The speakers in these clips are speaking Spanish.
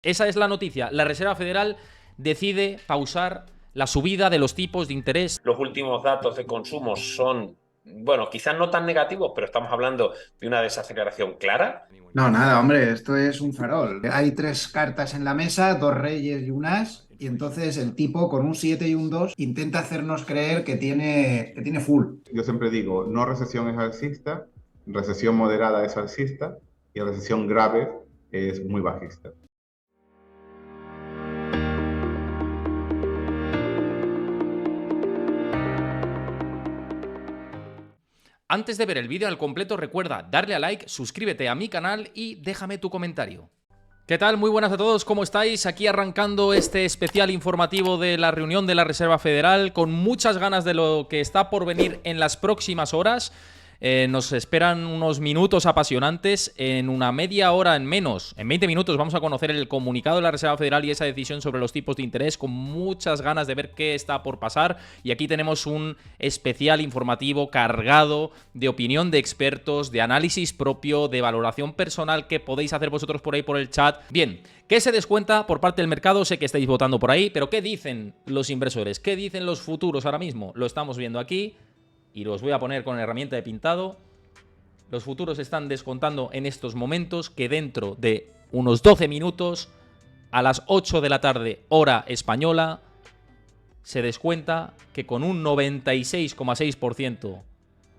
Esa es la noticia. La Reserva Federal decide pausar la subida de los tipos de interés. Los últimos datos de consumo son, bueno, quizás no tan negativos, pero estamos hablando de una desaceleración clara. No, nada, hombre, esto es un farol. Hay tres cartas en la mesa, dos reyes y un as, y entonces el tipo con un 7 y un 2 intenta hacernos creer que tiene full. Yo siempre digo, no recesión es alcista, recesión moderada es alcista y recesión grave es muy bajista. Antes de ver el vídeo al completo, recuerda darle a like, suscríbete a mi canal y déjame tu comentario. ¿Qué tal? Muy buenas a todos, ¿cómo estáis? Aquí arrancando este especial informativo de la reunión de la Reserva Federal, con muchas ganas de lo que está por venir en las próximas horas. Nos esperan unos minutos apasionantes. En una media hora, en menos, en 20 minutos, vamos a conocer el comunicado de la Reserva Federal y esa decisión sobre los tipos de interés, con muchas ganas de ver qué está por pasar. Y aquí tenemos un especial informativo cargado de opinión de expertos, de análisis propio, de valoración personal que podéis hacer vosotros por ahí por el chat. Bien, ¿qué se descuenta por parte del mercado? Sé que estáis votando por ahí, pero ¿qué dicen los inversores? ¿Qué dicen los futuros ahora mismo? Lo estamos viendo aquí. Y los voy a poner con herramienta de pintado. Los futuros están descontando en estos momentos que dentro de unos 12 minutos, a las 8 de la tarde, hora española, se descuenta que con un 96,6%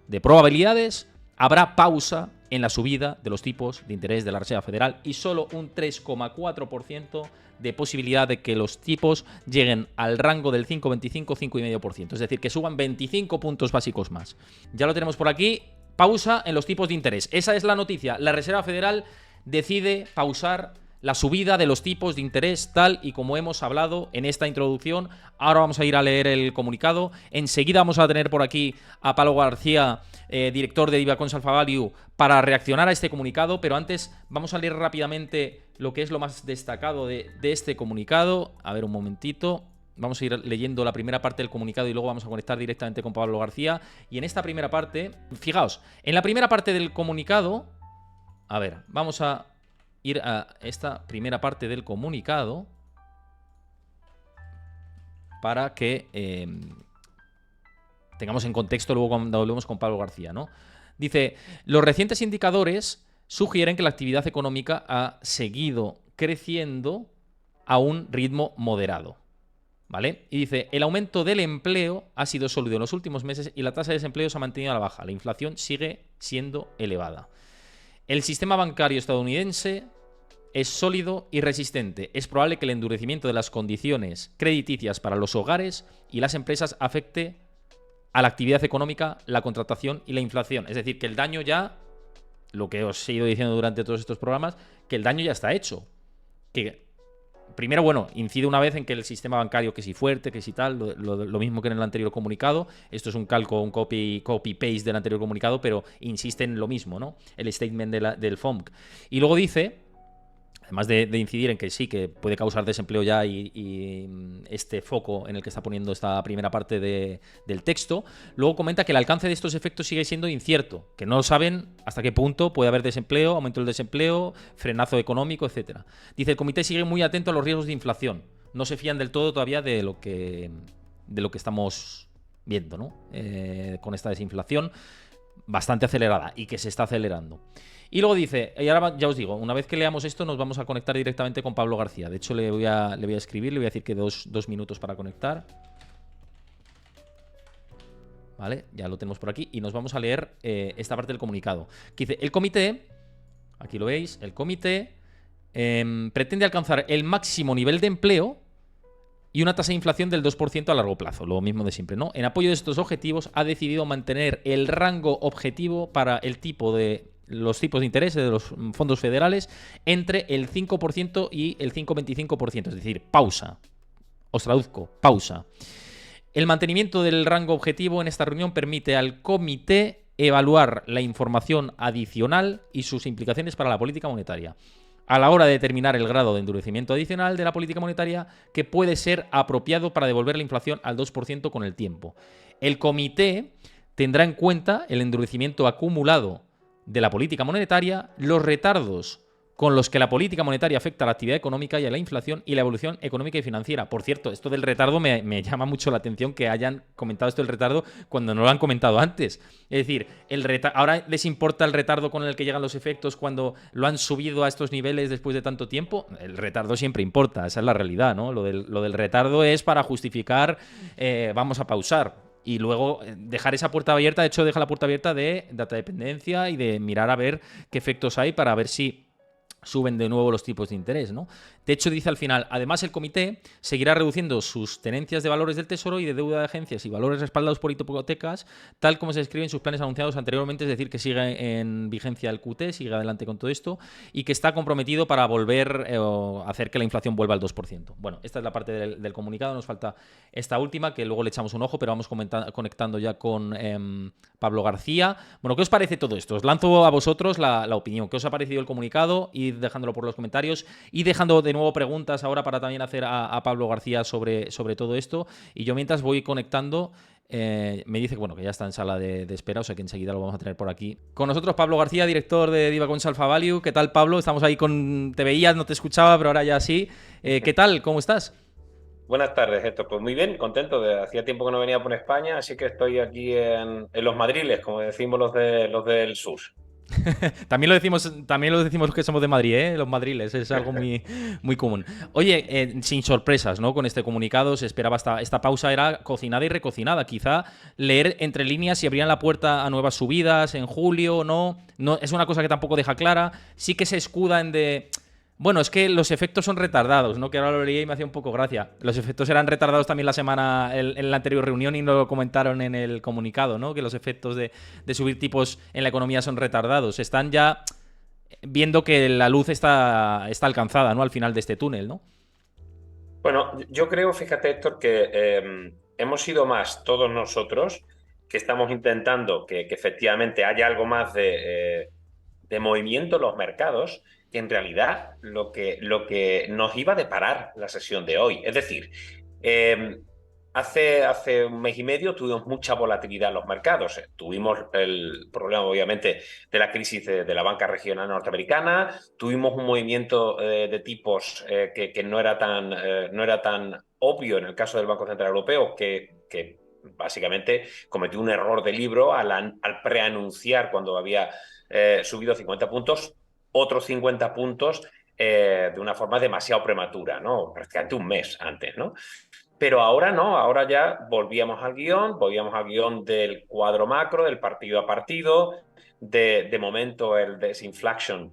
de probabilidades habrá pausa en la subida de los tipos de interés de la Reserva Federal y solo un 3,4% de posibilidad de que los tipos lleguen al rango del 5,25-5,5%. Es decir, que suban 25 puntos básicos más. Ya lo tenemos por aquí. Pausa en los tipos de interés. Esa es la noticia. La Reserva Federal decide pausar la subida de los tipos de interés tal y como hemos hablado en esta introducción. Ahora vamos a ir a leer el comunicado. Enseguida vamos a tener por aquí a Pablo García, director de Divacons Alpha Value, para reaccionar a este comunicado. Pero antes vamos a leer rápidamente lo que es lo más destacado de este comunicado. A ver, un momentito. Vamos a ir leyendo la primera parte del comunicado y luego vamos a conectar directamente con Pablo García. Y en esta primera parte, fijaos, en la primera parte del comunicado, a ver, vamos a ir a esta primera parte del comunicado para que tengamos en contexto luego cuando hablemos con Pablo García, ¿no? Dice, los recientes indicadores sugieren que la actividad económica ha seguido creciendo a un ritmo moderado, ¿vale? Y dice, el aumento del empleo ha sido sólido en los últimos meses y la tasa de desempleo se ha mantenido a la baja. La inflación sigue siendo elevada. El sistema bancario estadounidense es sólido y resistente. Es probable que el endurecimiento de las condiciones crediticias para los hogares y las empresas afecte a la actividad económica, la contratación y la inflación. Es decir, que el daño ya, lo que os he ido diciendo durante todos estos programas, que el daño ya está hecho. Que primero, bueno, incide una vez en que el sistema bancario, que si fuerte, que si tal, lo mismo que en el anterior comunicado. Esto es un calco, un copy-paste del anterior comunicado, pero insiste en lo mismo, ¿no? El statement del FOMC. Y luego dice, además de incidir en que sí, que puede causar desempleo ya y este foco en el que está poniendo esta primera parte del texto, luego comenta que el alcance de estos efectos sigue siendo incierto, que no saben hasta qué punto puede haber desempleo, aumento del desempleo, frenazo económico, etc. Dice, el comité sigue muy atento a los riesgos de inflación. No se fían del todo todavía de lo que estamos viendo, ¿no? Con esta desinflación bastante acelerada y que se está acelerando. Y luego dice, y ahora ya os digo, una vez que leamos esto nos vamos a conectar directamente con Pablo García. De hecho le voy a escribir, le voy a decir que dos minutos para conectar. Vale, ya lo tenemos por aquí y nos vamos a leer esta parte del comunicado. Que dice, el comité, aquí lo veis, el comité pretende alcanzar el máximo nivel de empleo y una tasa de inflación del 2% a largo plazo, lo mismo de siempre, ¿no? En apoyo de estos objetivos ha decidido mantener el rango objetivo para los tipos de interés de los fondos federales entre el 5% y el 5,25%, es decir, pausa. Os traduzco, pausa. El mantenimiento del rango objetivo en esta reunión permite al comité evaluar la información adicional y sus implicaciones para la política monetaria, a la hora de determinar el grado de endurecimiento adicional de la política monetaria que puede ser apropiado para devolver la inflación al 2% con el tiempo. El comité tendrá en cuenta el endurecimiento acumulado de la política monetaria, los retardos con los que la política monetaria afecta a la actividad económica y a la inflación y la evolución económica y financiera. Por cierto, esto del retardo me llama mucho la atención que hayan comentado esto del retardo cuando no lo han comentado antes. Es decir, ahora les importa el retardo con el que llegan los efectos cuando lo han subido a estos niveles después de tanto tiempo. El retardo siempre importa, esa es la realidad, ¿no? Lo del retardo es para justificar, vamos a pausar. Y luego dejar esa puerta abierta, de hecho deja la puerta abierta de data dependencia y de mirar a ver qué efectos hay para ver si suben de nuevo los tipos de interés, ¿no? De hecho, dice al final, además el comité seguirá reduciendo sus tenencias de valores del tesoro y de deuda de agencias y valores respaldados por hipotecas, tal como se describe en sus planes anunciados anteriormente, es decir, que sigue en vigencia el QT, sigue adelante con todo esto y que está comprometido para volver a hacer que la inflación vuelva al 2%. Bueno, esta es la parte del comunicado, nos falta esta última, que luego le echamos un ojo, pero vamos conectando ya con Pablo García. Bueno, ¿qué os parece todo esto? Os lanzo a vosotros la opinión. ¿Qué os ha parecido el comunicado? Y dejándolo por los comentarios y dejando de nuevo preguntas ahora para también hacer a Pablo García sobre todo esto. Y yo mientras voy conectando, me dice que, bueno, que ya está en sala de espera, o sea que enseguida lo vamos a tener por aquí. Con nosotros Pablo García, director de Divacons Alpha Value. ¿Qué tal, Pablo? Estamos ahí te veías, no te escuchaba, pero ahora ya sí. ¿Qué tal? ¿Cómo estás? Buenas tardes, Héctor. Pues muy bien, contento. Hacía tiempo que no venía por España, así que estoy aquí en los Madriles, como decimos los del sur. También lo decimos que somos de Madrid, ¿eh? Los madriles, es algo muy, muy común. Oye, sin sorpresas, ¿no? Con este comunicado se esperaba esta pausa, era cocinada y recocinada. Quizá leer entre líneas si abrían la puerta a nuevas subidas en julio, no es una cosa que tampoco deja clara. Sí que se escuda en bueno, es que los efectos son retardados, ¿no? Que ahora lo leía y me hacía un poco gracia. Los efectos eran retardados también la semana en la anterior reunión y no lo comentaron en el comunicado, ¿no? Que los efectos de subir tipos en la economía son retardados. Están ya viendo que la luz está alcanzada, ¿no? Al final de este túnel, ¿no? Bueno, yo creo, fíjate, Héctor, que hemos sido más todos nosotros que estamos intentando que efectivamente haya algo más de movimiento en los mercados, que en realidad lo que nos iba a deparar la sesión de hoy. Es decir, hace un mes y medio tuvimos mucha volatilidad en los mercados. Tuvimos el problema, obviamente, de la crisis de la banca regional norteamericana. Tuvimos un movimiento de tipos que no era tan obvio en el caso del Banco Central Europeo, que básicamente cometió un error de libro al preanunciar cuando había subido 50 puntos, otros 50 puntos de una forma demasiado prematura, ¿no? Prácticamente un mes antes, ¿no? Pero ahora no, ahora ya volvíamos al guión del cuadro macro, del partido a partido. De momento el disinflation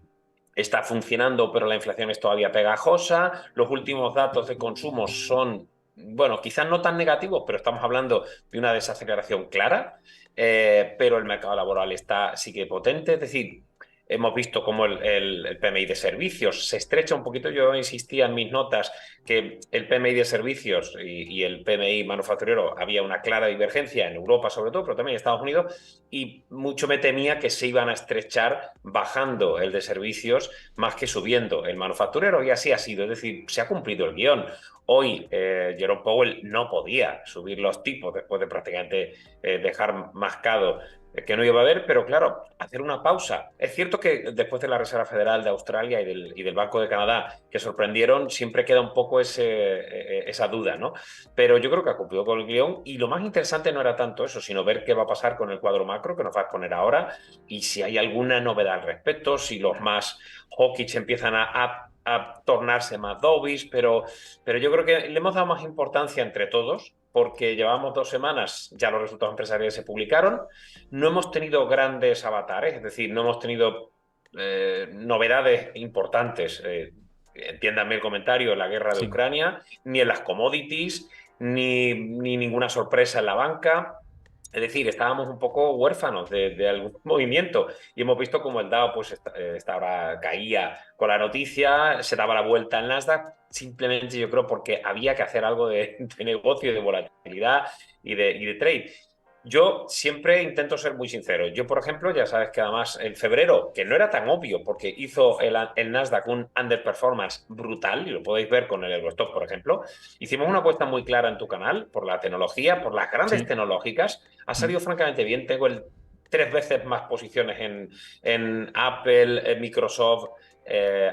está funcionando, pero la inflación es todavía pegajosa. Los últimos datos de consumo son, bueno, quizás no tan negativos, pero estamos hablando de una desaceleración clara. Pero el mercado laboral sigue potente, es decir, hemos visto cómo el PMI de servicios se estrecha un poquito. Yo insistía en mis notas que el PMI de servicios y el PMI manufacturero había una clara divergencia en Europa sobre todo, pero también en Estados Unidos, y mucho me temía que se iban a estrechar bajando el de servicios más que subiendo el manufacturero, y así ha sido. Es decir, se ha cumplido el guión. Hoy Jerome Powell no podía subir los tipos después de prácticamente dejar mascado que no iba a haber, pero claro, hacer una pausa. Es cierto que después de la Reserva Federal de Australia y del Banco de Canadá, que sorprendieron, siempre queda un poco esa duda, ¿no? Pero yo creo que ha cumplido con el guión, y lo más interesante no era tanto eso, sino ver qué va a pasar con el cuadro macro que nos va a exponer ahora, y si hay alguna novedad al respecto, si los más hawkish empiezan a tornarse más dovish, pero yo creo que le hemos dado más importancia entre todos, porque llevamos 2 semanas, ya los resultados empresariales se publicaron, no hemos tenido grandes avatares, es decir, no hemos tenido novedades importantes, entiéndanme el comentario, en la guerra de Ucrania, ni en las commodities, ni ninguna sorpresa en la banca. Es decir, estábamos un poco huérfanos de algún movimiento, y hemos visto como el Dow pues ahora caía con la noticia, se daba la vuelta al Nasdaq, simplemente yo creo porque había que hacer algo de negocio, de volatilidad y de trade. Yo siempre intento ser muy sincero. Yo, por ejemplo, ya sabes que además en febrero, que no era tan obvio porque hizo el Nasdaq un underperformance brutal, y lo podéis ver con el Eurostoxx, por ejemplo, hicimos una apuesta muy clara en tu canal por la tecnología, por las grandes tecnológicas. Ha salido francamente bien. Tengo el 3 veces más posiciones en Apple, Microsoft,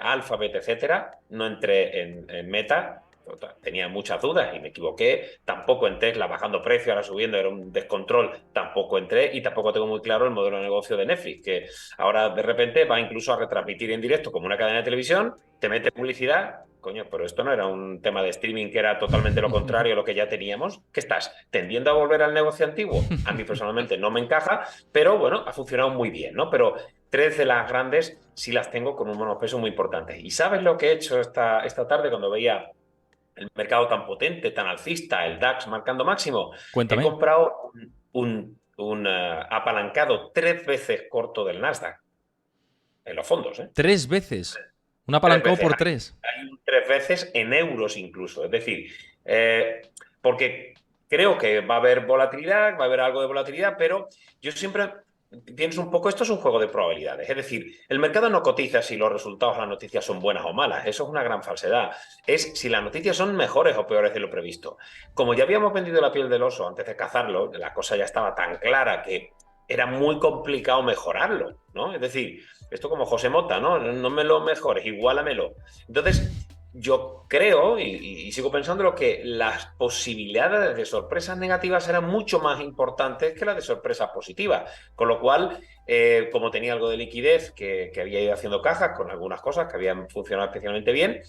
Alphabet, etcétera. No entré en Meta. Tenía muchas dudas y me equivoqué. Tampoco en Tesla, bajando precio, ahora subiendo, era un descontrol. Tampoco entré y tampoco tengo muy claro el modelo de negocio de Netflix, que ahora de repente va incluso a retransmitir en directo como una cadena de televisión, te mete publicidad. Coño, pero esto no era un tema de streaming que era totalmente lo contrario a lo que ya teníamos. ¿Qué estás tendiendo a volver al negocio antiguo? A mí personalmente no me encaja, pero bueno, ha funcionado muy bien, ¿no? Pero 3 de las grandes sí las tengo con un monopeso muy importante. ¿Y sabes lo que he hecho esta tarde cuando veía el mercado tan potente, tan alcista, el DAX marcando máximo? Cuéntame. He comprado un apalancado 3 veces corto del Nasdaq en los fondos, ¿eh? 3 veces. Un apalancado por 3. Hay 3 veces en euros incluso. Es decir, porque creo que va a haber volatilidad, va a haber algo de volatilidad, pero yo siempre pienso un poco, esto es un juego de probabilidades. Es decir, el mercado no cotiza si los resultados de las noticias son buenas o malas. Eso es una gran falsedad. Es si las noticias son mejores o peores de lo previsto. Como ya habíamos vendido la piel del oso antes de cazarlo, la cosa ya estaba tan clara que era muy complicado mejorarlo, ¿no? Es decir, esto como José Mota, ¿no? No me lo mejores, igualamelo. Entonces, yo creo, y sigo pensándolo, que las posibilidades de sorpresas negativas eran mucho más importantes que las de sorpresas positivas. Con lo cual, como tenía algo de liquidez que había ido haciendo cajas con algunas cosas que habían funcionado especialmente bien,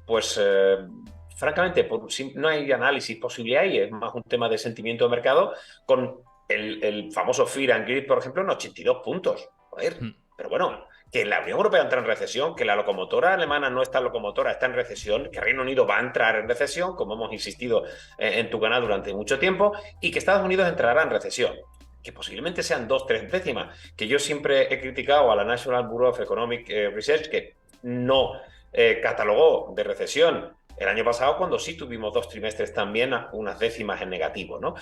pues francamente, no hay análisis posible ahí, es más un tema de sentimiento de mercado con el famoso Fear and Greed, por ejemplo, en 82 puntos. Joder, pero bueno, que la Unión Europea entra en recesión, que la locomotora alemana no está locomotora, está en recesión, que Reino Unido va a entrar en recesión, como hemos insistido en tu canal durante mucho tiempo, y que Estados Unidos entrará en recesión. Que posiblemente sean 2-3 décimas, que yo siempre he criticado a la National Bureau of Economic Research, que no catalogó de recesión el año pasado, cuando sí tuvimos 2 trimestres también unas décimas en negativo, ¿no?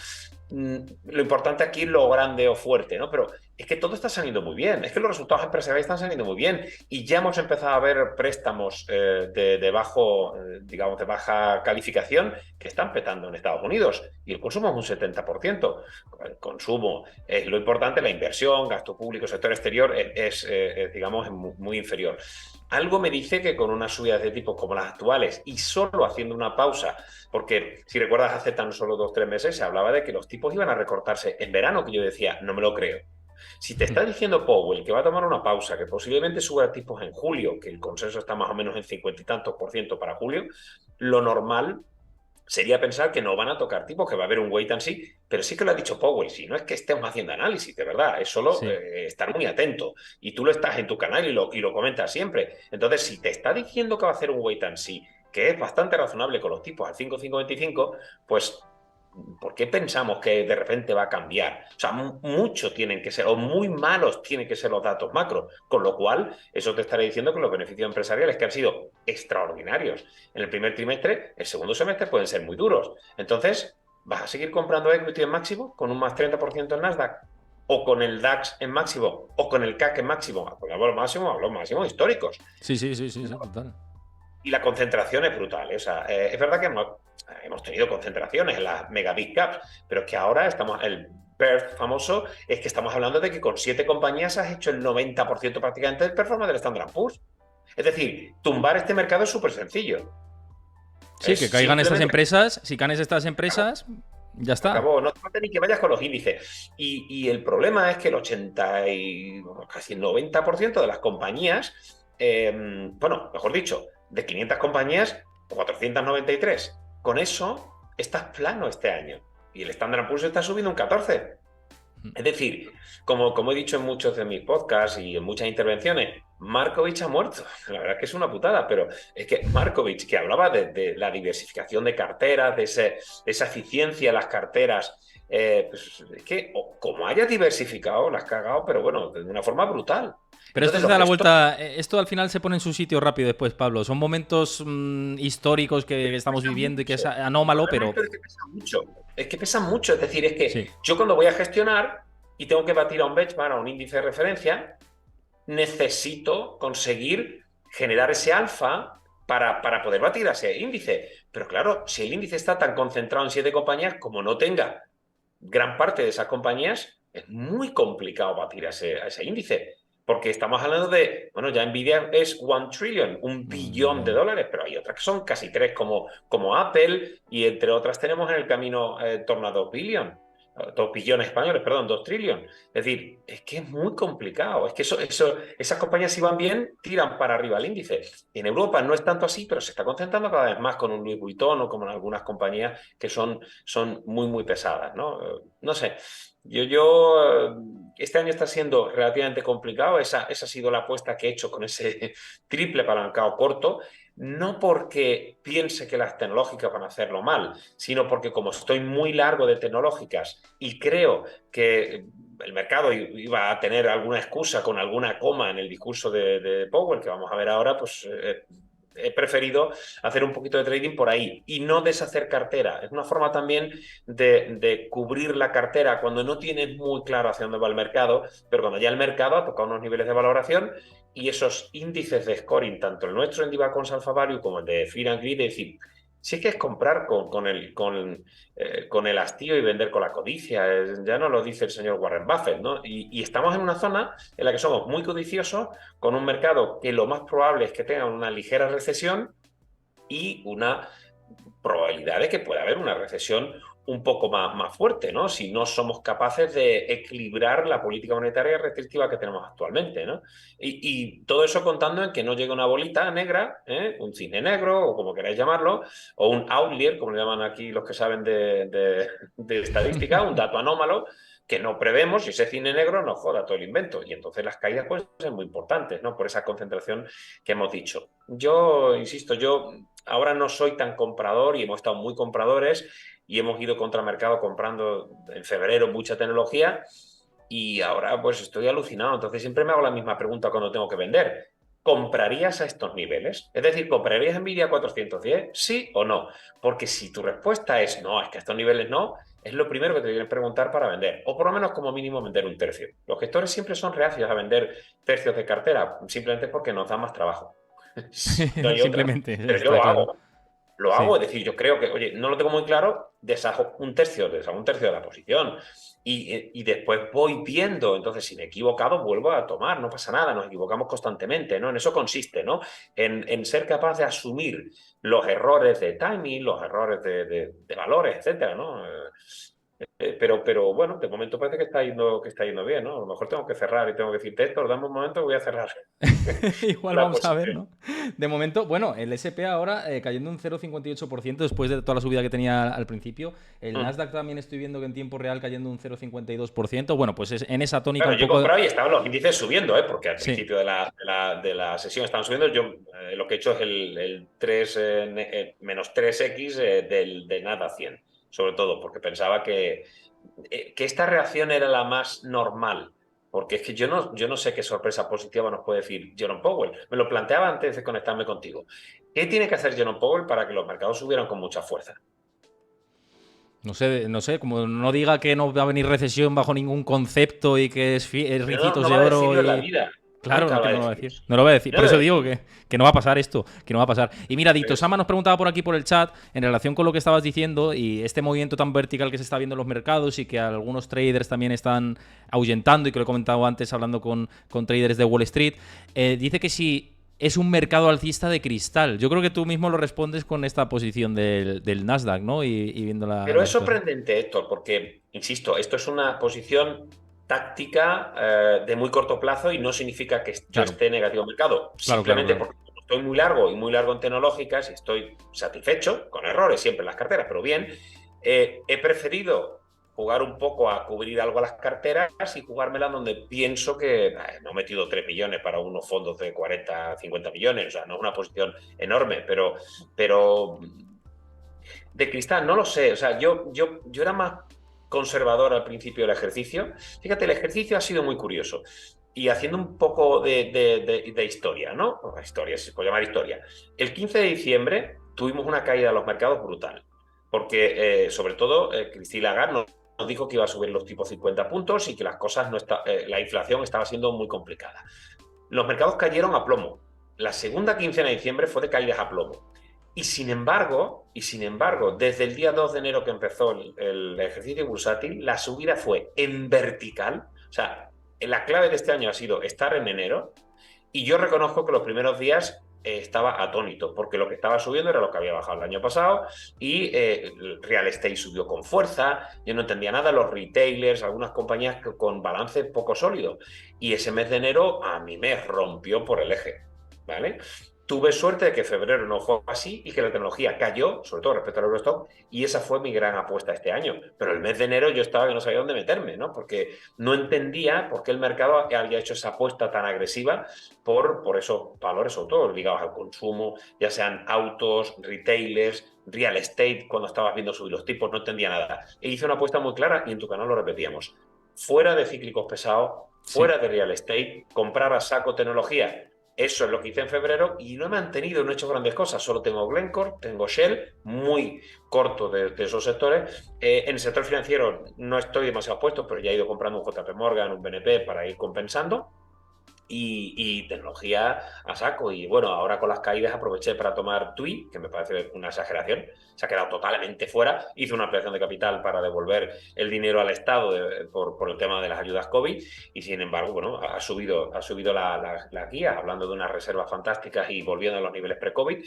Lo importante aquí es lo grande o fuerte, ¿no? Pero es que todo está saliendo muy bien, es que los resultados empresariales están saliendo muy bien y ya hemos empezado a ver préstamos de baja calificación que están petando en Estados Unidos y el consumo es un 70%. El consumo es lo importante, la inversión, gasto público, sector exterior es muy inferior. Algo me dice que con unas subidas de tipos como las actuales y solo haciendo una pausa, porque si recuerdas hace tan solo 2-3 meses se hablaba de que los tipos iban a recortarse en verano, que yo decía, no me lo creo. Si te está diciendo Powell que va a tomar una pausa, que posiblemente suba tipos en julio, que el consenso está más o menos en 50 y tantos % para julio, lo normal sería pensar que no van a tocar tipos, que va a haber un wait and see, pero sí que lo ha dicho Powell, si no es que estemos haciendo análisis, de verdad, es solo estar muy atento. Y tú lo estás en tu canal y lo comentas siempre. Entonces, si te está diciendo que va a hacer un wait and see, que es bastante razonable con los tipos al 5,525, pues ¿por qué pensamos que de repente va a cambiar? O sea, mucho tienen que ser, o muy malos tienen que ser los datos macro, con lo cual eso te estaré diciendo que los beneficios empresariales que han sido extraordinarios en el primer trimestre, el segundo semestre pueden ser muy duros. Entonces, ¿vas a seguir comprando equity en máximo con un más 30% en Nasdaq? ¿O con el DAX en máximo? ¿O con el CAC en máximo? Porque hablo máximos históricos. Sí, total. Y la concentración es brutal. O sea, es verdad que hemos tenido concentraciones en las mega big caps, pero es que ahora el PERT famoso es que estamos hablando de que con 7 compañías has hecho el 90% prácticamente del performance del Standard & Poor's. Es decir, tumbar este mercado es súper sencillo. Sí, que caigan estas empresas, si caen estas empresas, ya está. Acabó, no te falta ni que vayas con los índices. Y el problema es que el 80 y casi el 90% de las compañías, mejor dicho, de 500 compañías, 493. Con eso estás plano este año. Y el Standard & Poor's está subiendo un 14. Es decir, como he dicho en muchos de mis podcasts y en muchas intervenciones, Markovich ha muerto. La verdad es que es una putada, pero es que Markovich, que hablaba de la diversificación de carteras, de esa eficiencia en las carteras, pues es que como hayas diversificado, la has cagado, pero bueno, de una forma brutal. Pero entonces, esto se da la vuelta, esto al final se pone en su sitio rápido después, Pablo. Son momentos históricos que estamos viviendo y que es anómalo, pero... Es que pesa mucho. Es que pesa mucho. Es decir, es que yo cuando voy a gestionar y tengo que batir a un benchmark, a un índice de referencia, necesito conseguir generar ese alfa para poder batir a ese índice. Pero claro, si el índice está tan concentrado en 7 compañías, como no tenga gran parte de esas compañías, es muy complicado batir a ese índice. Porque estamos hablando de, bueno, ya Nvidia es 1 trillion, 1 billón de dólares, pero hay otras que son casi 3 como Apple, y entre otras tenemos en el camino torno a 2 billion. 2 billones españoles, perdón, 2 trillion. Es decir, es que es muy complicado. Es que esas compañías, si van bien, tiran para arriba el índice. En Europa no es tanto así, pero se está concentrando cada vez más con un Louis Vuitton o con algunas compañías que son muy, muy pesadas, ¿no? No sé. Este año está siendo relativamente complicado. Esa ha sido la apuesta que he hecho con ese triple apalancado corto. No porque piense que las tecnológicas van a hacerlo mal, sino porque como estoy muy largo de tecnológicas y creo que el mercado iba a tener alguna excusa con alguna coma en el discurso de Powell, que vamos a ver ahora, pues he preferido hacer un poquito de trading por ahí y no deshacer cartera. Es una forma también de cubrir la cartera cuando no tienes muy claro hacia dónde va el mercado, pero cuando ya el mercado ha tocado unos niveles de valoración y esos índices de scoring, tanto el nuestro en Divacons Alpha Value como el de Fear and Greed, es decir, sí que es comprar con el hastío y vender con la codicia. Ya no lo dice el señor Warren Buffett, ¿no? Y estamos en una zona en la que somos muy codiciosos, con un mercado que lo más probable es que tenga una ligera recesión y una probabilidad de que pueda haber una recesión un poco más fuerte, ¿no? Si no somos capaces de equilibrar la política monetaria restrictiva que tenemos actualmente, ¿no? Y todo eso contando en que no llegue una bolita negra, un cisne negro, o como queráis llamarlo, o un outlier, como le llaman aquí los que saben de estadística, un dato anómalo, que no prevemos, y ese cine negro nos joda todo el invento. Y entonces las caídas pueden ser muy importantes, ¿no? Por esa concentración que hemos dicho. Yo, insisto, ahora no soy tan comprador y hemos estado muy compradores y hemos ido contra mercado comprando en febrero mucha tecnología y ahora pues estoy alucinado. Entonces siempre me hago la misma pregunta cuando tengo que vender. ¿Comprarías a estos niveles? Es decir, ¿comprarías Nvidia 410? ¿Sí o no? Porque si tu respuesta es no, es que a estos niveles no, es lo primero que te quieren preguntar para vender, o por lo menos como mínimo vender un tercio. Los gestores siempre son reacios a vender tercios de cartera, simplemente porque nos da más trabajo. No hay otra. Simplemente, Pero yo está lo claro. hago. Lo Sí. hago, es decir, yo creo que, oye, no lo tengo muy claro, deshago un tercio de la posición y después voy viendo, entonces si me he equivocado vuelvo a tomar, no pasa nada, nos equivocamos constantemente, ¿no? En eso consiste, ¿no? En ser capaz de asumir los errores de timing, los errores de valores, etcétera, ¿no? Pero bueno, de momento parece que está yendo bien, ¿no? A lo mejor tengo que cerrar y tengo que decirte esto, dame un momento que voy a cerrar. Igual La vamos a ver, posición. ¿no? De momento, bueno, el SP ahora cayendo un 0,58% después de toda la subida que tenía al principio. El Nasdaq también estoy viendo que en tiempo real cayendo un 0,52%. Bueno, pues es en esa tónica Claro, un yo he poco. comprado y estaban los índices subiendo, porque al Sí. principio de la sesión estaban subiendo. Yo lo que he hecho es el 3, menos 3x del nada 100, sobre todo, porque pensaba que esta reacción era la más normal. Porque es que yo no sé qué sorpresa positiva nos puede decir Jerome Powell. Me lo planteaba antes de conectarme contigo. ¿Qué tiene que hacer Jerome Powell para que los mercados subieran con mucha fuerza? No sé, como no diga que no va a venir recesión bajo ningún concepto y que es Pero ricitos no de va a oro decirlo en la y. vida. Claro, Nunca no, va que a no lo va a decir decir. eso. No lo va a decir. No Por lo va eso a digo decir. que no va a pasar esto, que no va a pasar. Y mira, Dicto Eso. Sama nos preguntaba por aquí por el chat en relación con lo que estabas diciendo y este movimiento tan vertical que se está viendo en los mercados y que algunos traders también están ahuyentando y que lo he comentado antes hablando con traders de Wall Street. Dice que si es un mercado alcista de cristal. Yo creo que tú mismo lo respondes con esta posición del Nasdaq, ¿no? Y viendo Pero la es situación. sorprendente, Héctor, porque, insisto, esto es una posición táctica de muy corto plazo y no significa que yo Claro, esté negativo al mercado, claro, claro, simplemente claro. porque estoy muy largo y muy largo en tecnológicas y estoy satisfecho, con errores siempre en las carteras, pero bien, he preferido jugar un poco a cubrir algo a las carteras y jugármela donde pienso que no he metido 3 millones para unos fondos de 40, 50 millones, o sea, no es una posición enorme, pero de cristal, no lo sé. O sea, yo era más conservador al principio del ejercicio. Fíjate, el ejercicio ha sido muy curioso. Y haciendo un poco de historia, ¿no? Historia, si se puede llamar historia. El 15 de diciembre tuvimos una caída de los mercados brutal. Porque, sobre todo, Christine Lagarde nos dijo que iba a subir los tipos 50 puntos y que las cosas la inflación estaba siendo muy complicada. Los mercados cayeron a plomo. La segunda quincena de diciembre fue de caídas a plomo. Y sin embargo, Y sin embargo, desde el día 2 de enero que empezó el ejercicio bursátil, la subida fue en vertical. O sea, la clave de este año ha sido estar en enero. Y yo reconozco que los primeros días estaba atónito, porque lo que estaba subiendo era lo que había bajado el año pasado y el real estate subió con fuerza. Yo no entendía nada, los retailers, algunas compañías con balance poco sólido. Y ese mes de enero a mí me rompió por el eje, ¿vale? Tuve suerte de que febrero no fue así y que la tecnología cayó, sobre todo respecto al Eurostock, y esa fue mi gran apuesta este año. Pero el mes de enero yo estaba que no sabía dónde meterme, ¿no? Porque no entendía por qué el mercado había hecho esa apuesta tan agresiva por esos valores, sobre todo ligados al consumo, ya sean autos, retailers, real estate, cuando estabas viendo subir los tipos, no entendía nada. E hice una apuesta muy clara y en tu canal lo repetíamos. Fuera de cíclicos pesados, fuera de real estate, comprar a saco tecnología. Eso es lo que hice en febrero y no he mantenido, no he hecho grandes cosas. Solo tengo Glencore, tengo Shell, muy corto de esos sectores. En el sector financiero no estoy demasiado puesto, pero ya he ido comprando un JP Morgan, un BNP para ir compensando. Y tecnología a saco. Y bueno, ahora con las caídas aproveché para tomar TUI, que me parece una exageración. Se ha quedado totalmente fuera. Hice una ampliación de capital para devolver el dinero al Estado por el tema de las ayudas COVID. Y sin embargo, bueno, ha subido la guía, hablando de unas reservas fantásticas y volviendo a los niveles pre-COVID.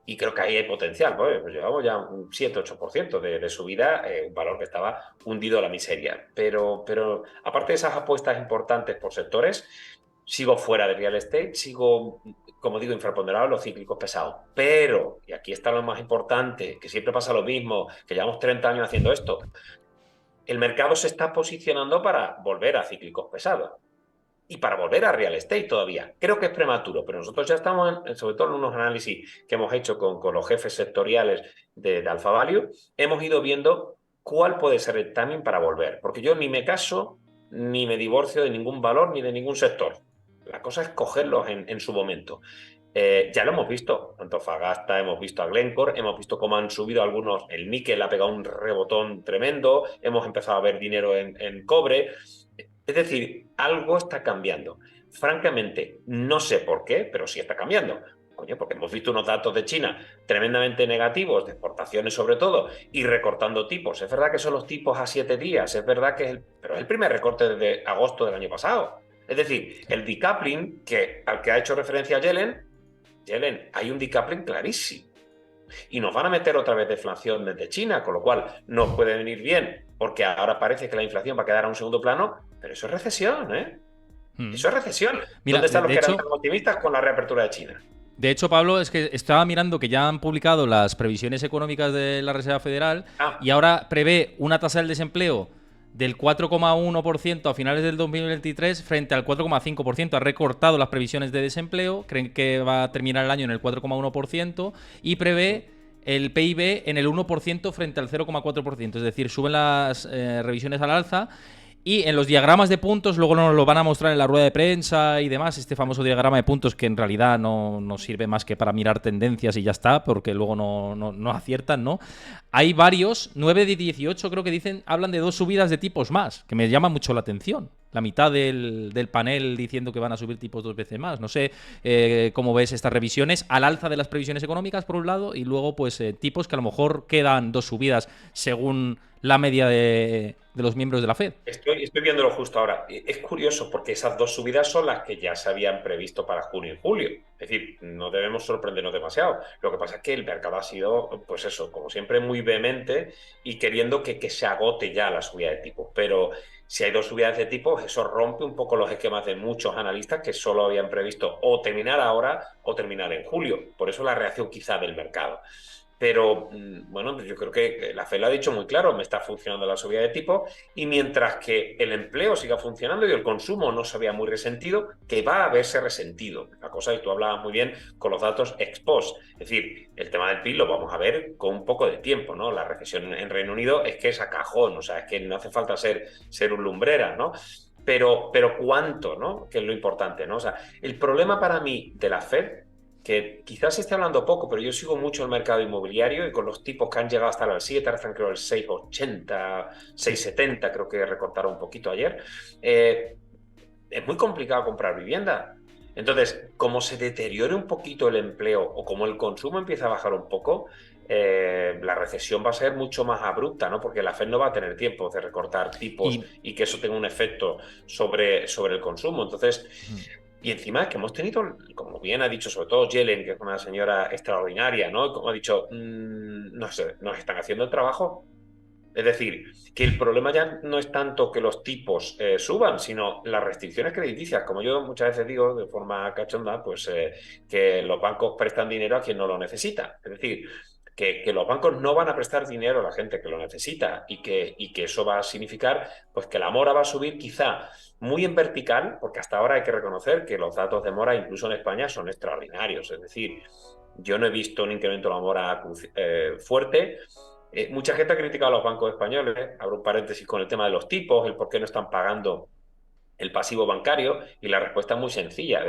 Y creo que ahí hay potencial. Pues llevamos ya un 7-8% de subida, un valor que estaba hundido a la miseria. Pero aparte de esas apuestas importantes por sectores, sigo fuera de real estate, sigo, como digo, infraponderado en los cíclicos pesados. Pero, y aquí está lo más importante, que siempre pasa lo mismo, que llevamos 30 años haciendo esto, el mercado se está posicionando para volver a cíclicos pesados y para volver a real estate todavía. Creo que es prematuro, pero nosotros ya estamos, sobre todo en unos análisis que hemos hecho con los jefes sectoriales de Alpha Value, hemos ido viendo cuál puede ser el timing para volver. Porque yo ni me caso, ni me divorcio de ningún valor, ni de ningún sector. La cosa es cogerlos en su momento. Ya lo hemos visto, Antofagasta, hemos visto a Glencore, hemos visto cómo han subido algunos, el níquel ha pegado un rebotón tremendo, hemos empezado a ver dinero en cobre. Es decir, algo está cambiando. Francamente, no sé por qué, pero sí está cambiando. Coño, porque hemos visto unos datos de China tremendamente negativos, de exportaciones sobre todo, y recortando tipos. Es verdad que son los tipos a 7 días, es verdad que pero es el primer recorte desde agosto del año pasado. Es decir, el decoupling al que ha hecho referencia Yellen, hay un decoupling clarísimo. Y nos van a meter otra vez deflación desde China, con lo cual nos puede venir bien, porque ahora parece que la inflación va a quedar a un segundo plano, pero eso es recesión, ¿eh? Eso es recesión. Mira, ¿dónde están los que eran hecho, tan optimistas con la reapertura de China? De hecho, Pablo, es que estaba mirando que ya han publicado las previsiones económicas de la Reserva Federal y ahora prevé una tasa del desempleo del 4,1% a finales del 2023 frente al 4,5%. Ha recortado las previsiones de desempleo, creen que va a terminar el año en el 4,1% y prevé el PIB en el 1% frente al 0,4%. Es decir, suben las revisiones al alza. Y en los diagramas de puntos, luego nos lo van a mostrar en la rueda de prensa y demás, este famoso diagrama de puntos que en realidad no sirve más que para mirar tendencias y ya está, porque luego no aciertan, ¿no? Hay varios, 9 de 18 creo que hablan de 2 subidas de tipos más, que me llama mucho la atención. La mitad del panel diciendo que van a subir tipos 2 veces más. No sé cómo ves estas revisiones, al alza de las previsiones económicas por un lado, y luego pues tipos que a lo mejor quedan 2 subidas según la media de los miembros de la Fed. Estoy viéndolo justo ahora. Es curioso porque esas 2 subidas son las que ya se habían previsto para junio y julio. Es decir, no debemos sorprendernos demasiado. Lo que pasa es que el mercado ha sido, pues eso, como siempre, muy vehemente y queriendo que se agote ya la subida de tipos. Pero si hay 2 subidas de tipos, eso rompe un poco los esquemas de muchos analistas que solo habían previsto o terminar ahora o terminar en julio. Por eso la reacción quizá del mercado. Pero, bueno, yo creo que la Fed lo ha dicho muy claro, me está funcionando la subida de tipo y mientras que el empleo siga funcionando y el consumo no se vea muy resentido, que va a verse resentido. La cosa, y tú hablabas muy bien con los datos ex post, es decir, el tema del PIB lo vamos a ver con un poco de tiempo, ¿no? La recesión en Reino Unido es que es a cajón, o sea, es que no hace falta ser un lumbrera, ¿no? Pero ¿cuánto, no? Que es lo importante, ¿no? O sea, el problema para mí de la Fed, que quizás se esté hablando poco, pero yo sigo mucho el mercado inmobiliario y con los tipos que han llegado hasta el 7, ahora están creo el 6,80, 6,70, creo que recortaron un poquito ayer, es muy complicado comprar vivienda. Entonces, como se deteriore un poquito el empleo o como el consumo empieza a bajar un poco, la recesión va a ser mucho más abrupta, ¿no? Porque la Fed no va a tener tiempo de recortar tipos y que eso tenga un efecto sobre el consumo. Entonces, y encima que hemos tenido, como bien ha dicho sobre todo Yellen, que es una señora extraordinaria, ¿no? Como ha dicho, no sé, nos están haciendo el trabajo. Es decir, que el problema ya no es tanto que los tipos suban, sino las restricciones crediticias. Como yo muchas veces digo de forma cachonda, pues que los bancos prestan dinero a quien no lo necesita. Es decir, que los bancos no van a prestar dinero a la gente que lo necesita y que eso va a significar pues que la mora va a subir quizá muy en vertical, porque hasta ahora hay que reconocer que los datos de mora, incluso en España, son extraordinarios. Es decir, yo no he visto un incremento de la mora fuerte. Mucha gente ha criticado a los bancos españoles, abro un paréntesis con el tema de los tipos, el por qué no están pagando el pasivo bancario, y la respuesta es muy sencilla,